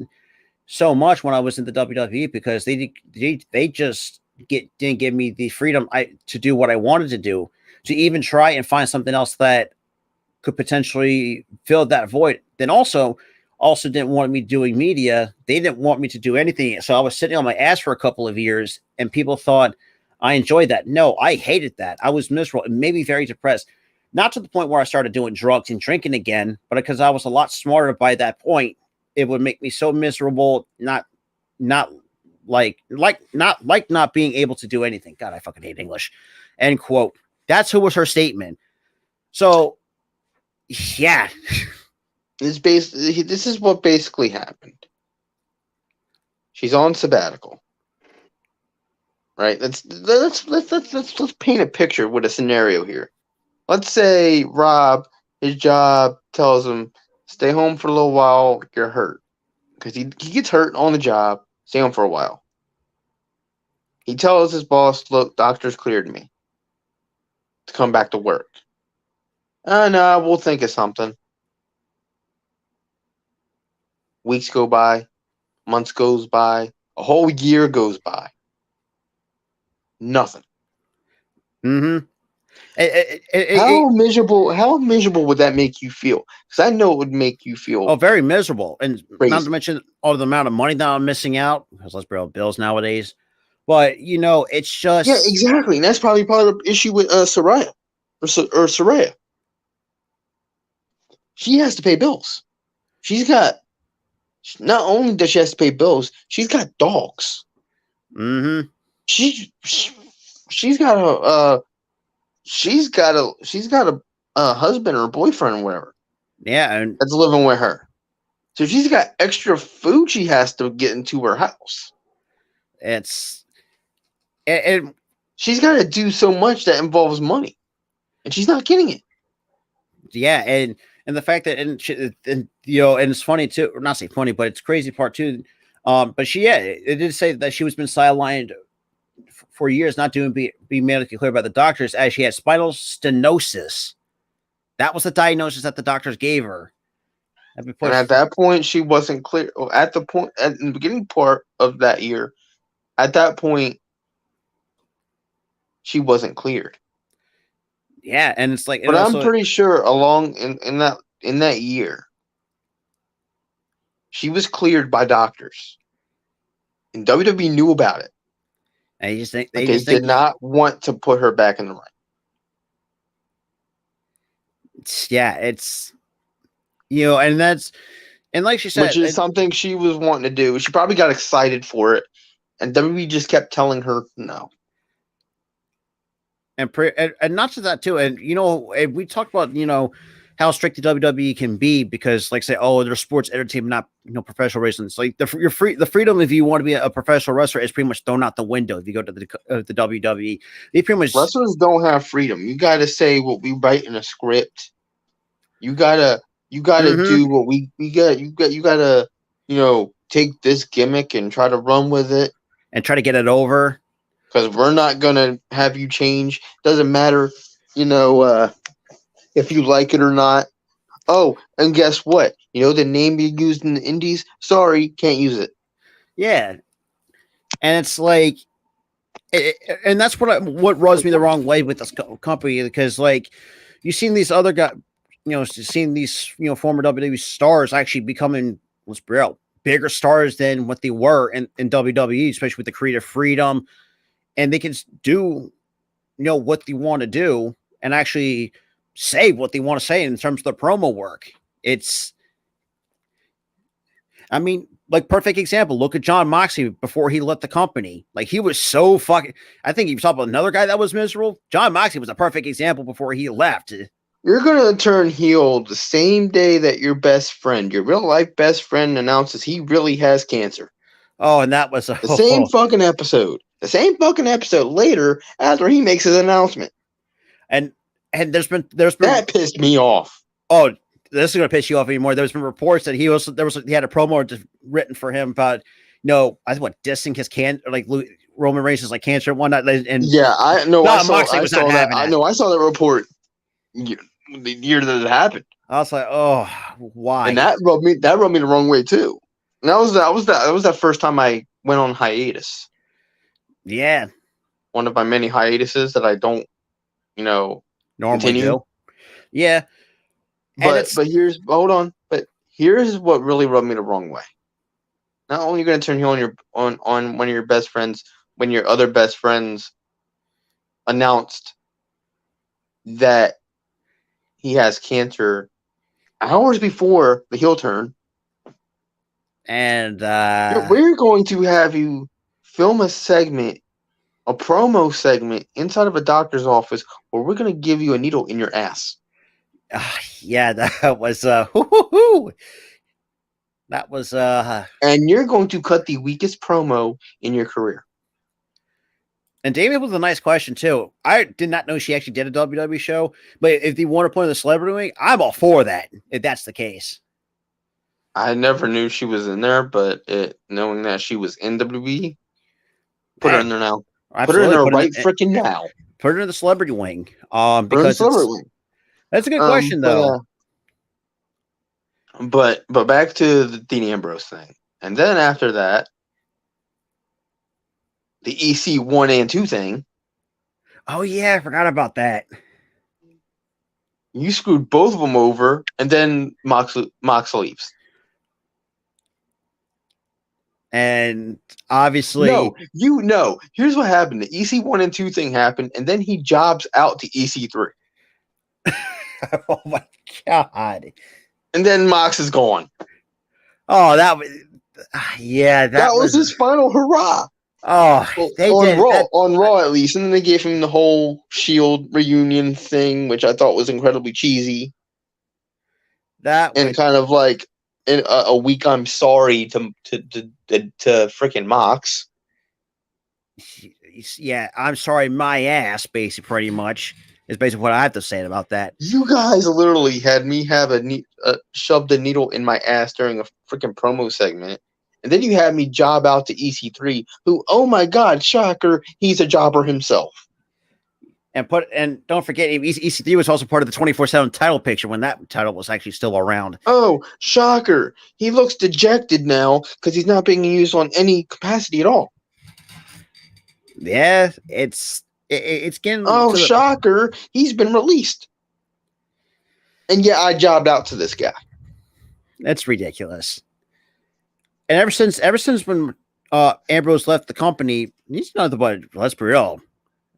so much when I was in the WWE because they just didn't give me the freedom to do what I wanted to do, to even try and find something else that could potentially fill that void. Then also didn't want me doing media. They didn't want me to do anything. So I was sitting on my ass for a couple of years and people thought I enjoyed that. No, I hated that. I was miserable and maybe very depressed. Not to the point where I started doing drugs and drinking again, but because I was a lot smarter by that point. It would make me so miserable, not not being able to do anything. God, I fucking hate English. End quote. That's who was her statement. So, yeah. This is what basically happened. She's on sabbatical. Right? Let's paint a picture with a scenario here. Let's say Rob, his job tells him, stay home for a little while, you're hurt. Because he gets hurt on the job, stay home for a while. He tells his boss, look, doctor's cleared me to come back to work. No, we'll think of something. Weeks go by, months goes by, a whole year goes by. Nothing. Mm-hmm. How miserable would that make you feel? Because I know it would make you feel very miserable, and crazy. Not to mention all the amount of money that I'm missing out because let's be real, bills nowadays. But it's just exactly, and that's probably part of the issue with Saraya or Saraya. She has to pay bills. Not only does she have to pay bills, she's got dogs. Mm-hmm. She's got a husband or boyfriend or whatever. Yeah, and that's living with her. So she's got extra food she has to get into her house. She's got to do so much that involves money, and she's not getting it. Yeah, and the fact that and it's funny too, or not say funny, but it's crazy part too. But it did say that she was been sidelined for years, not doing be medically cleared by the doctors, as she had spinal stenosis. That was the diagnosis that the doctors gave her. And at that point, she wasn't clear. At the beginning part of that year, at that point, she wasn't cleared. Yeah, and it's like, but I'm pretty sure along in that year, she was cleared by doctors, and WWE knew about it. And they did not want to put her back in the ring. It's and like she said, which is something she was wanting to do. She probably got excited for it and WWE just kept telling her no. And not just that too. And and we talked about how strict the WWE can be because, like, say, oh, they're sports entertainment, not professional wrestling. It's like the freedom if you want to be a professional wrestler is pretty much thrown out the window if you go to the WWE. They pretty much Wrestlers don't have freedom. You got to say what we write in a script. You gotta do what we got. You gotta take this gimmick and try to run with it and try to get it over. Because we're not gonna have you change. Doesn't matter, if you like it or not. Oh, and guess what? The name you used in the indies? Sorry, can't use it. Yeah. And it's like, and that's what rubs me the wrong way with this company, because, like, you've seen these other guys, seeing these, former WWE stars actually becoming, let's be real, bigger stars than what they were in WWE, especially with the creative freedom. And they can do, what they want to do and actually say what they want to say in terms of the promo work. Like, perfect example. Look at Jon Moxley before he left the company. Like, he was so fucking. I think you saw about another guy that was miserable. Jon Moxley was a perfect example before he left. You're gonna turn heel the same day that your best friend, your real life best friend, announces he really has cancer. Oh, and that was the same fucking episode. The same fucking episode later after he makes his announcement. And there's been that pissed me off. Oh, this is gonna piss you off anymore. There's been reports that he had a promo written for him about I think dissing his like Roman Reigns is like cancer and whatnot. And yeah, I know. I saw that. I know. I saw that report the year that it happened. I was like, oh, why? And that rubbed me the wrong way too. And that was that first time I went on hiatus. Yeah, one of my many hiatuses that I don't, normally continue. Do. Yeah, but here's what really rubbed me the wrong way. Not only are you going to turn heel on one of your best friends when your other best friends announced that he has cancer hours before the heel turn, and we're going to have you film a promo segment inside of a doctor's office where we're going to give you a needle in your ass. Yeah, that was that was and you're going to cut the weakest promo in your career. And Damien was a nice question too. I did not know she actually did a WWE show, but if you want to put in the celebrity wing, I'm all for that if that's the case. I never knew she was in there, but knowing that she was in WWE, put her in there now. Absolutely. Put her in there freaking now. Put her in the celebrity wing. Because that's a good question though. But back to the Dean Ambrose thing, and then after that, the EC 1 and 2 thing. Oh yeah, I forgot about that. You screwed both of them over, and then Mox leaves. And obviously, here's what happened. The EC 1 and 2 thing happened, and then he jobs out to EC 3. Oh my god! And then Mox is gone. Oh, that was that was his final hurrah. Oh, on Raw at least, and then they gave him the whole Shield reunion thing, which I thought was incredibly cheesy. Kind of like in a week. I'm sorry to freaking Mox. Yeah, I'm sorry, my ass. Basically, pretty much is basically what I have to say about that. You guys literally had me have shoved a needle in my ass during a freaking promo segment. And then you had me job out to EC3, who, oh my God, shocker, he's a jobber himself. And don't forget, EC3 was also part of the 24/7 title picture when that title was actually still around. Oh, shocker. He looks dejected now because he's not being used on any capacity at all. Yeah, it's getting... Oh, shocker. He's been released. And yeah, I jobbed out to this guy. That's ridiculous. And ever since when Ambrose left the company, he's nothing but, let's be real,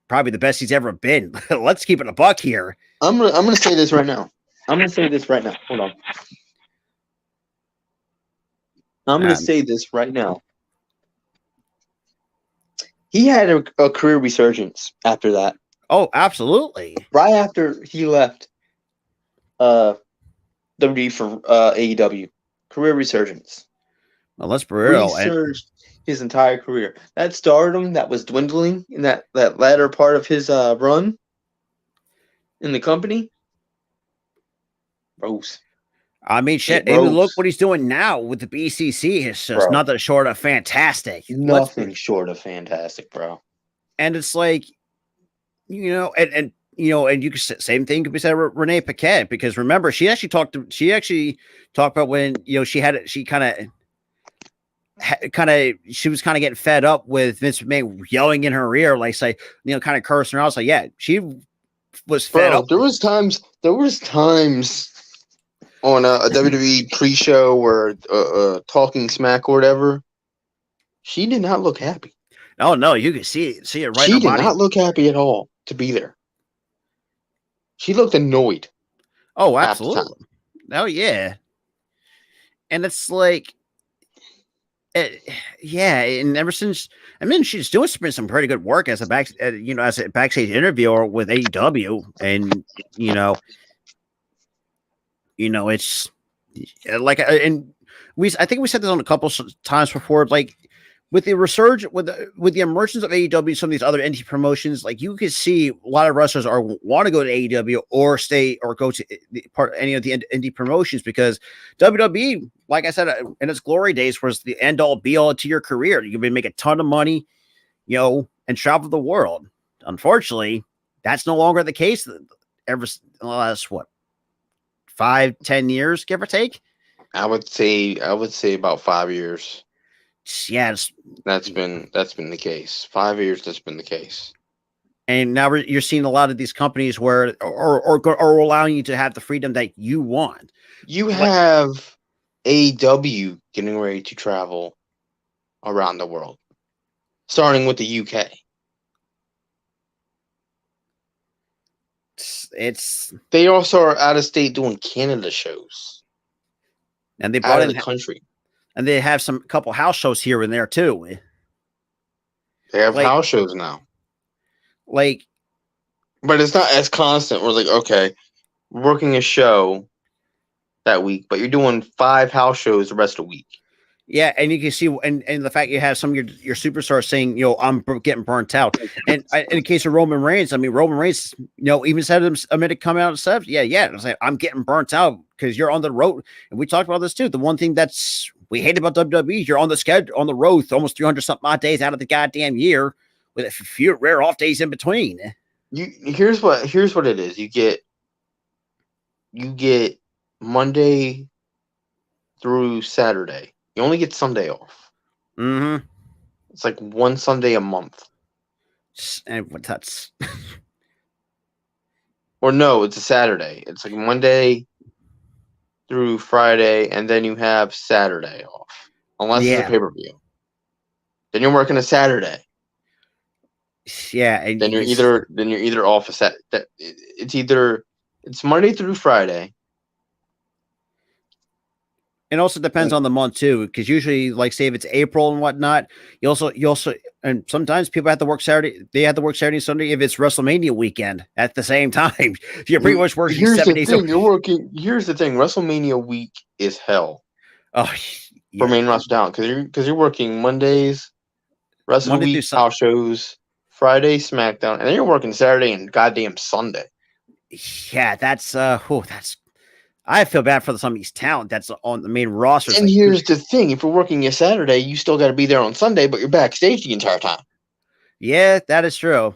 probably the best he's ever been. Let's keep it a buck here. I'm gonna say this right now. Hold on. I'm gonna say this right now. He had a career resurgence after that. Oh, absolutely. Right after he left WWE for AEW. Career resurgence. Well, let's be real. And Resurged his entire career. That stardom that was dwindling in that latter part of his run in the company rose. I mean, shit. It Even look rose. what he's doing now with the BCC. It's just Bro. nothing short of fantastic. Nothing short of fantastic, bro. And it's like, and you can same thing could be said with Renee Paquette, because remember she actually talked about when she she was kind of getting fed up with Vince McMahon yelling in her ear, like say, kind of cursing her out. So yeah, she was fed up. There was times on a WWE pre-show or talking smack or whatever. She did not look happy. Oh no, you can see it right. She did not look happy at all to be there. She looked annoyed. Oh, absolutely. Oh yeah. And it's like, yeah, and ever since, I mean, she's doing some pretty good work as a backstage interviewer with AEW, and it's like, and I think we said this on a couple times before, like with the resurgence, with the emergence of AEW, some of these other indie promotions, like you can see a lot of wrestlers want to go to AEW or stay or go to any of the indie promotions, because WWE, like I said, in its glory days, was the end all be all to your career. You can make a ton of money, and travel the world. Unfortunately, that's no longer the case. Ever last 5-10 years, give or take. I would say about 5 years. Yeah, that's been the case. 5 years, that's been the case. And now you're seeing a lot of these companies where are allowing you to have the freedom that you want. You have AEW getting ready to travel around the world, starting with the UK. They also are out of state doing Canada shows, and they brought out of the country. And they have some couple house shows here and there too. They have house shows now. But it's not as constant. We're like, okay, we're working a show that week, but you're doing 5 house shows the rest of the week. Yeah, and you can see, and the fact you have some of your superstars saying, I'm getting burnt out. And in the case of Roman Reigns, I mean, Roman Reigns, even said a minute come out and said, yeah, was like, I'm getting burnt out because you're on the road. And we talked about this too. The one thing we hate about WWE is you're on the schedule, on the road, almost 300 something odd days out of the goddamn year, with a few rare off days in between. Here's what it is. You get Monday through Saturday. You only get Sunday off. Mm-hmm. It's like one Sunday a month. And that's or no, it's a Saturday. It's like Monday through Friday, and then you have Saturday off, unless it's a pay-per-view. Then you're working a Saturday. Yeah, and then you're either off a set. It's Monday through Friday. It also depends on the month too, because usually, like say if it's April and whatnot, you also, and sometimes people have to work Saturday. They have to work Saturday and Sunday if it's WrestleMania weekend at the same time. You're pretty much working 7 days. You're working. Here's the thing: WrestleMania week is hell. Oh, for main roster down, because you're working Mondays, rest of the week house shows, Friday SmackDown, and then you're working Saturday and goddamn Sunday. Yeah, that's I feel bad for some of these talent that's on the main roster. And here's the thing: if you're working a Saturday, you still got to be there on Sunday, but you're backstage the entire time. Yeah, that is true.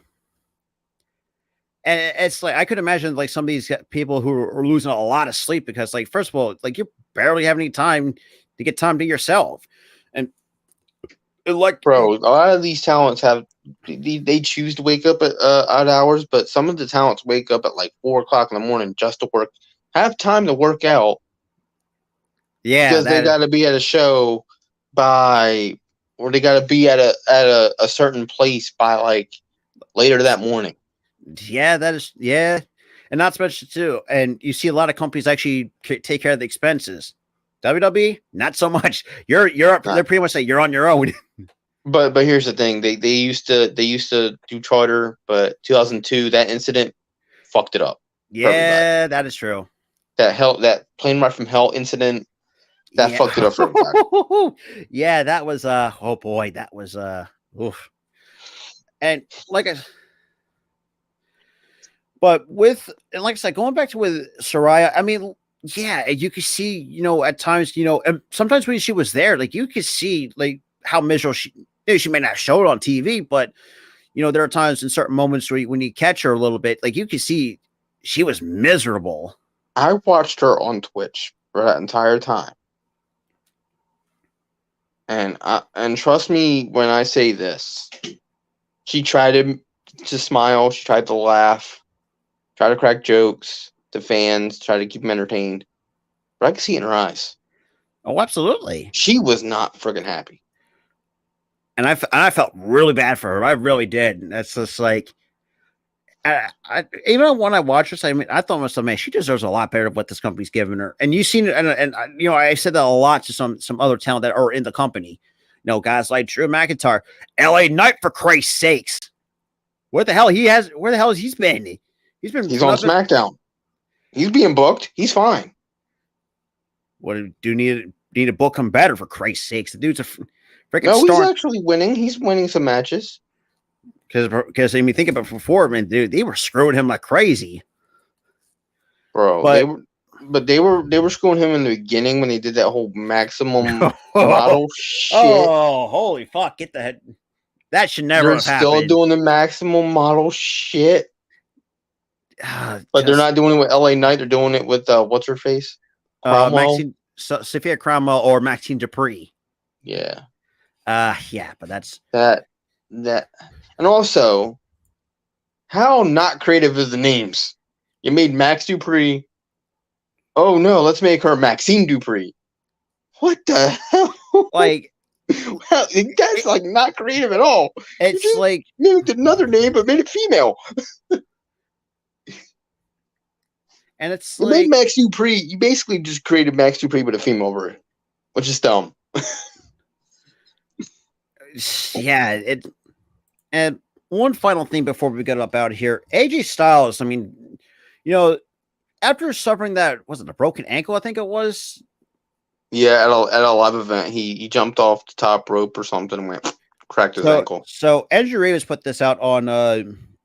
And it's like I could imagine like some of these people who are losing a lot of sleep because, like, first of all, like you barely have any time to get time to yourself, and like, bro, a lot of these talents they choose to wake up at odd hours, but some of the talents wake up at like 4 o'clock in the morning just to work. Have time to work out. Yeah, because they got to be at a show or they got to be at a certain place by like later that morning. Yeah, that is and not special too. And you see a lot of companies actually take care of the expenses. WWE, not so much. You're up. They're pretty much like you're on your own. But here's the thing. They used to do charter, but 2002, that incident fucked it up for everybody. Yeah, that is true. That plane ride from hell incident, that Yeah. fucked it up for everybody. Yeah, that was oh boy, that was oof. And like I but with and like I said, going back to with Soraya, I mean, yeah, you could see, at times, and sometimes when she was there, like you could see like how miserable she may not show it on TV, but there are times in certain moments where when you catch her a little bit, like you could see she was miserable. I watched her on Twitch for that entire time, and trust me when I say this, she tried to smile, she tried to laugh, tried to crack jokes to fans, try to keep them entertained. But I could see it in her eyes. Oh, absolutely. She was not friggin' happy. And I felt really bad for her. I really did. That's just like, even when I watched this, I mean, I thought to myself, man, she deserves a lot better than what this company's giving her. And you've seen it, and I said that a lot to some other talent that are in the company. Guys like Drew McIntyre, LA Knight, for Christ's sakes. Where the hell has he been? He's on SmackDown. He's being booked. He's fine. What do need to book him better, for Christ's sakes? The dude's a freaking No, star. he's actually winning. He's winning some matches. Because I mean, think about it, before, man, dude, they were screwing him like crazy, bro. They were screwing him in the beginning when they did that whole maximum model shit. Oh, holy fuck! Get the head. That should never have happened. They're still doing the maximum model shit, but they're not doing it with LA Knight. They're doing it with what's her face, Sophia Cromwell or Maxine Dupree. Yeah. Yeah, but that's that. And also, how not creative is the names? You made Max Dupree. Oh no, let's make her Maxine Dupree. What the hell? Like, well, that's like not creative at all. It's like made another name but made it female. And it's you like made Max Dupree. You basically just created Max Dupree with a female version, which is dumb. Yeah, and one final thing before we get up out of here, AJ Styles. I mean, after suffering that, was it a broken ankle? I think it was. Yeah, at a live event, he jumped off the top rope or something and went cracked his ankle. So Andrew Ravis put this out on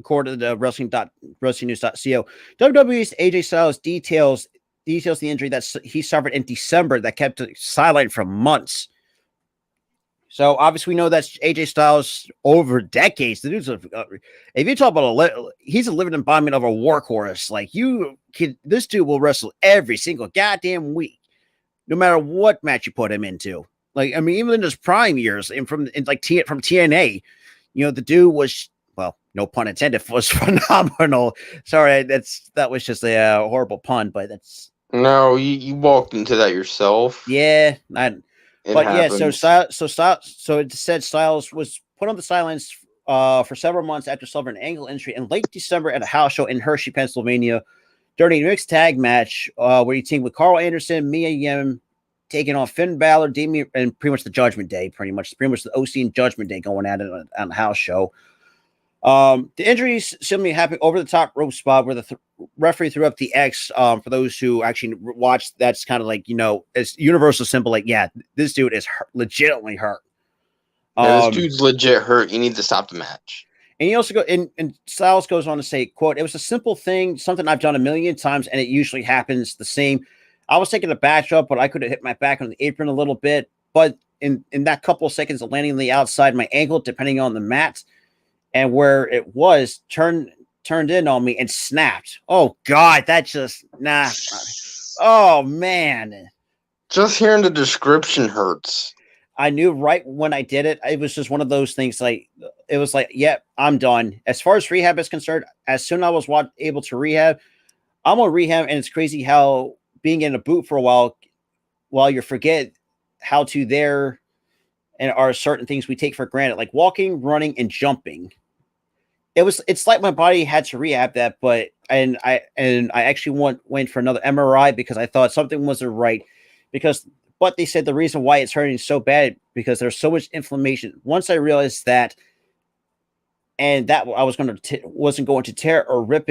according to wrestlingnews.co. WWE's AJ Styles details the injury that he suffered in December that kept it silent for months. So obviously we know that's AJ Styles over decades. The dude's if you talk about he's a living embodiment of a workhorse. Like this dude will wrestle every single goddamn week, no matter what match you put him into. Like, I mean, even in his prime years, from TNA, the dude was, well, no pun intended, was phenomenal. Sorry, that was just a horrible pun, but that's no, you walked into that yourself. Yeah, happens. So it said Styles was put on the sidelines for several months after suffering an ankle injury in late December at a house show in Hershey, Pennsylvania, during a mixed tag match where he teamed with Carl Anderson, Mia Yim, taking on Finn Balor, Damian, and pretty much the Judgment Day, pretty much the OC and Judgment Day going at it on the house show. The injuries similarly happened over the top rope spot where the referee threw up the X. For those who actually watched, that's kind of like, it's universal symbol. Like, yeah, this dude is legitimately hurt. This dude's legit hurt. You need to stop the match. And he also and Styles goes on to say, quote, "It was a simple thing, something I've done a million times, and it usually happens the same. I was taking a back up, but I could have hit my back on the apron a little bit. But in that couple of seconds of landing on the outside, my ankle, depending on the mat and where it was, turned in on me and snapped. Oh God, that just Oh man, just hearing the description hurts. I knew right when I did it. It was just one of those things. Like it was like, yeah, I'm done. As far as rehab is concerned, as soon as I was able to rehab, I'm on rehab, and it's crazy how being in a boot for a while you forget how to there and are certain things we take for granted, like walking, running, and jumping. It's like my body had to rehab that, but I actually went for another MRI because I thought something wasn't right, because But they said the reason why it's hurting so bad because there's so much inflammation. Once I realized that, and that I wasn't going to tear or rip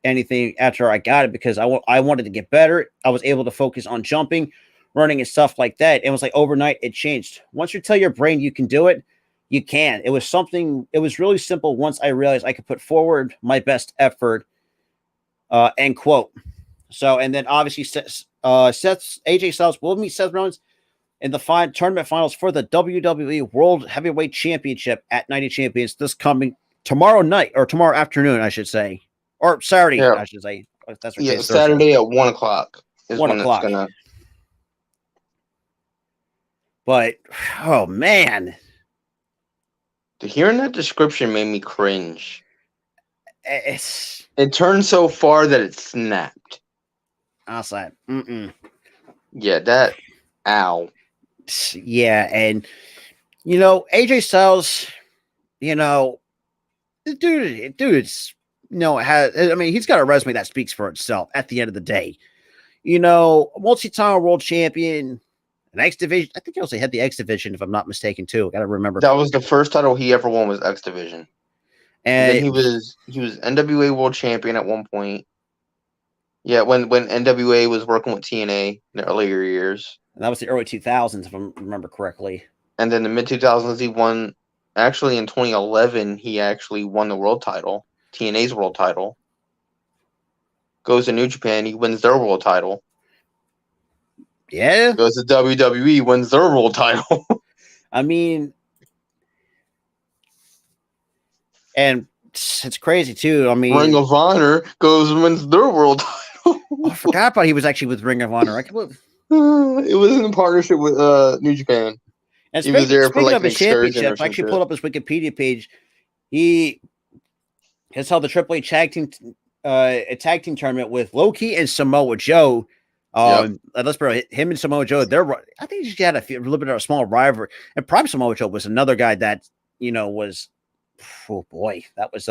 anything after I got it because I wanted to get better. I was able to focus on jumping, running, and stuff like that. It was like overnight it changed. Once you tell your brain you can do it, you can. It was really simple once I realized I could put forward my best effort, end quote. So, and then obviously AJ Styles will meet Seth Rollins in the tournament finals for the WWE World Heavyweight Championship at 90 Champions this coming tomorrow night, or tomorrow afternoon, I should say, or Saturday, I should say. That's right. Yeah, Saturday at 1 o'clock is 1 when o'clock. It's gonna. But oh man, hearing that description made me cringe. It turned so far that it snapped. I was like, yeah, that. Ow. Yeah, and AJ Styles, the dude's he's got a resume that speaks for itself at the end of the day. Multi-time world champion, an X Division. I think he also had the X Division, if I'm not mistaken, too. Gotta remember. That was the first title he ever won, was X Division. And then he was NWA world champion at one point. Yeah, when NWA was working with TNA in the earlier years. And that was the early 2000s, if I remember correctly. And then the mid-2000s, he won. Actually, in 2011, he actually won the world title, TNA's world title. Goes to New Japan, he wins their world title. Yeah. Goes to WWE, wins their world title. I mean, and it's crazy, too. I mean, Ring of Honor goes and wins their world title. I forgot about he was actually with Ring of Honor. It was in partnership with New Japan. And he was there for like an championship. I actually pulled up his Wikipedia page. He has held the AAA tag team tournament with Low-Ki and Samoa Joe. Let's bro, him and Samoa Joe. I think he just had a little bit of a small rivalry. And Prime Samoa Joe was another guy that was. Oh boy, that was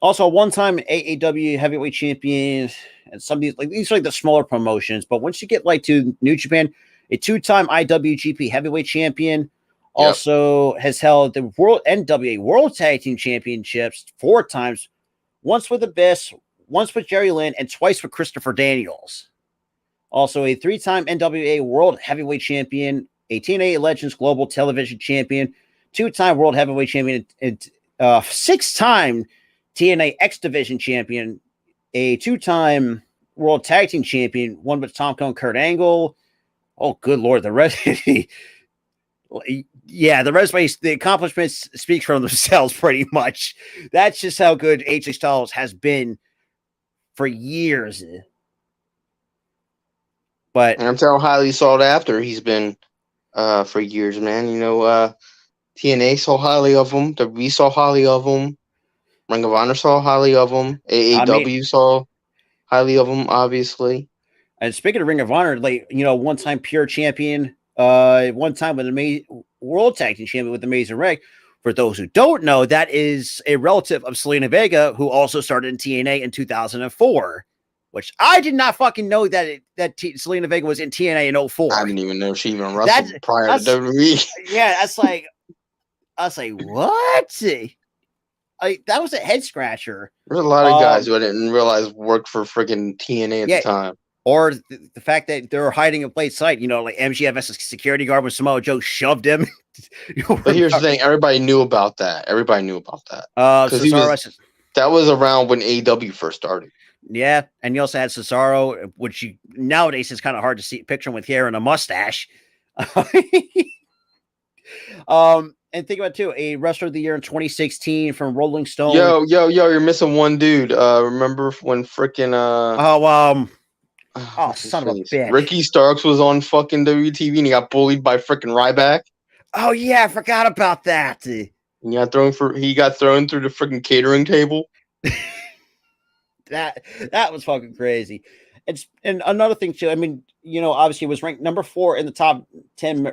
also a one-time AEW heavyweight champion, and some of these are like the smaller promotions. But once you get like to New Japan, a two-time IWGP heavyweight champion, also has held the NWA World Tag Team Championships 4 times, once with Abyss, once with Jerry Lynn, and twice with Christopher Daniels. Also a 3-time NWA World Heavyweight Champion, a TNA Legends Global Television Champion, 2-time World Heavyweight Champion, and 6-time TNA X Division Champion, a 2-time World Tag Team Champion, one with Tom Cone, Kurt Angle. Oh, good Lord. The resume, the accomplishments speak for themselves pretty much. That's just how good AJ Styles has been for years. But and I'm telling how highly sought after he's been for years, man. TNA saw highly of him. WWE saw highly of him. Ring of Honor saw highly of him. AEW saw highly of him, obviously. And speaking of Ring of Honor, one-time pure champion, one time with the World Tag Team Champion with Amazing Ray. For those who don't know, that is a relative of Selena Vega, who also started in TNA in 2004. Which I did not fucking know that Selena Vega was in TNA in 2004. I didn't even know she even wrestled prior to WWE. Yeah, that's like, I was like, what? That was a head scratcher. There's a lot of guys who I didn't realize worked for freaking TNA at the time. Or the fact that they were hiding in plain sight, like MJF as a security guard when Samoa Joe shoved him. But here's the thing: everybody knew about that. Cesaro, that was around when AEW first started. Yeah, and you also had Cesaro, which nowadays is kind of hard to see picture him with hair and a mustache. And think about too, a wrestler of the year in 2016 from Rolling Stone. Yo, you're missing one dude. Remember when freaking son of a bitch. Ricky Starks was on fucking WTV and he got bullied by freaking Ryback. Oh yeah, I forgot about that. He got thrown through the freaking catering table. That was fucking crazy. And another thing too, I mean, obviously was ranked number 4 in the top 10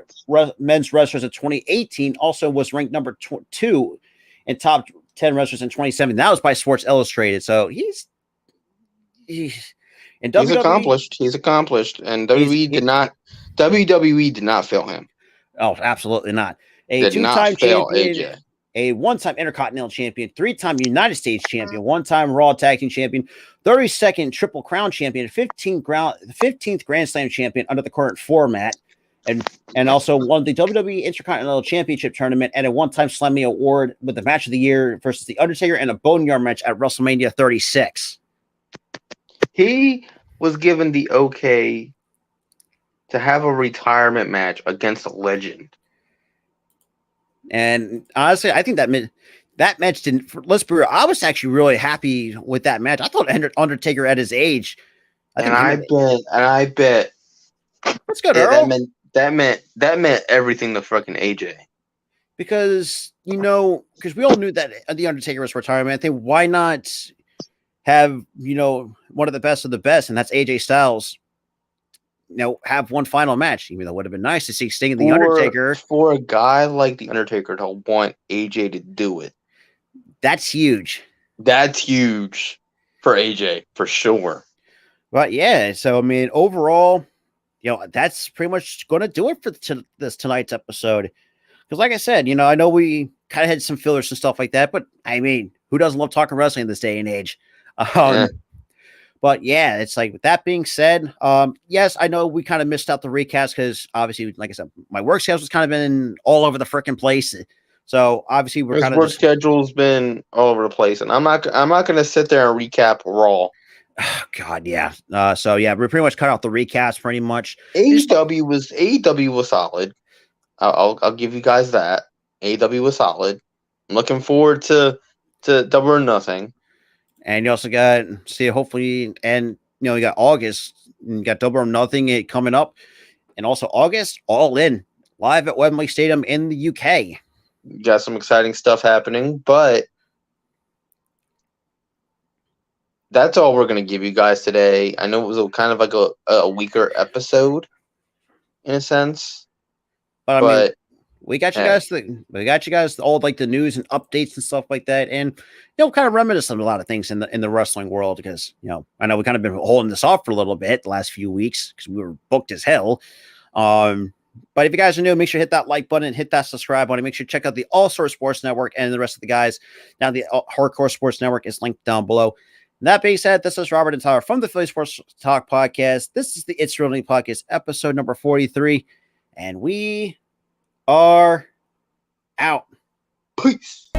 men's wrestlers of 2018. Also was ranked number 2 in top 10 wrestlers in 2017. That was by Sports Illustrated. So he's And He's WWE, accomplished. He's accomplished, and he's WWE did not fail him. oh, absolutely not. A Did not two-time fail champion, AJ. a one-time Intercontinental champion, three-time United States champion, one-time Raw Tag Team champion, 32nd Triple Crown champion, 15th Grand Slam champion under the current format, and also won the WWE Intercontinental Championship tournament and a one-time Slammy Award with the Match of the Year versus The Undertaker in a Boneyard match at WrestleMania 36. He was given the okay to have a retirement match against a legend. And honestly, I think that match didn't. Let's be real. I was actually really happy with that match. I thought Undertaker at his age. I bet. Let's go, Earl. That meant everything to fucking AJ. Because because we all knew that the Undertaker was retiring. I think why not have one of the best, and that's AJ Styles. Have one final match, even though it would have been nice to see Sting and the Undertaker. For a guy like the Undertaker to want AJ to do it, that's huge. That's huge for AJ, for sure. But yeah, so I mean, overall, that's pretty much going to do it for this tonight's episode. Because like I said, I know we kind of had some fillers and stuff like that, but I mean, who doesn't love talking wrestling in this day and age? But yeah, it's like, with that being said, yes, I know we kind of missed out the recaps because obviously, like I said, my work schedule's kind of been all over the freaking place. So obviously we're kind of work schedule's been all over the place, and I'm not going to sit there and recap Raw. Oh, God, yeah. So yeah, we pretty much cut out the recaps pretty much. AEW was solid. I'll give you guys that. AEW was solid. I'm looking forward to Double or Nothing. And you also got, hopefully, and you got August, and you got Double or Nothing coming up, and also August, All In, live at Wembley Stadium in the UK. You got some exciting stuff happening, but that's all we're going to give you guys today. I know it was kind of like a weaker episode, in a sense, but I mean, we got you guys all like the news and updates and stuff like that, and kind of reminisce on a lot of things in the wrestling world, because I know we kind of been holding this off for a little bit the last few weeks because we were booked as hell. But if you guys are new, make sure to hit that like button, hit that subscribe button. Make sure to check out the All Star Sports Network and the rest of the guys. Now the Hardcore Sports Network is linked down below. And that being said, this is Robert and Tyler from the Philly Sports Talk Podcast. This is the It's Real Podcast, episode number 43, and we are out. Peace.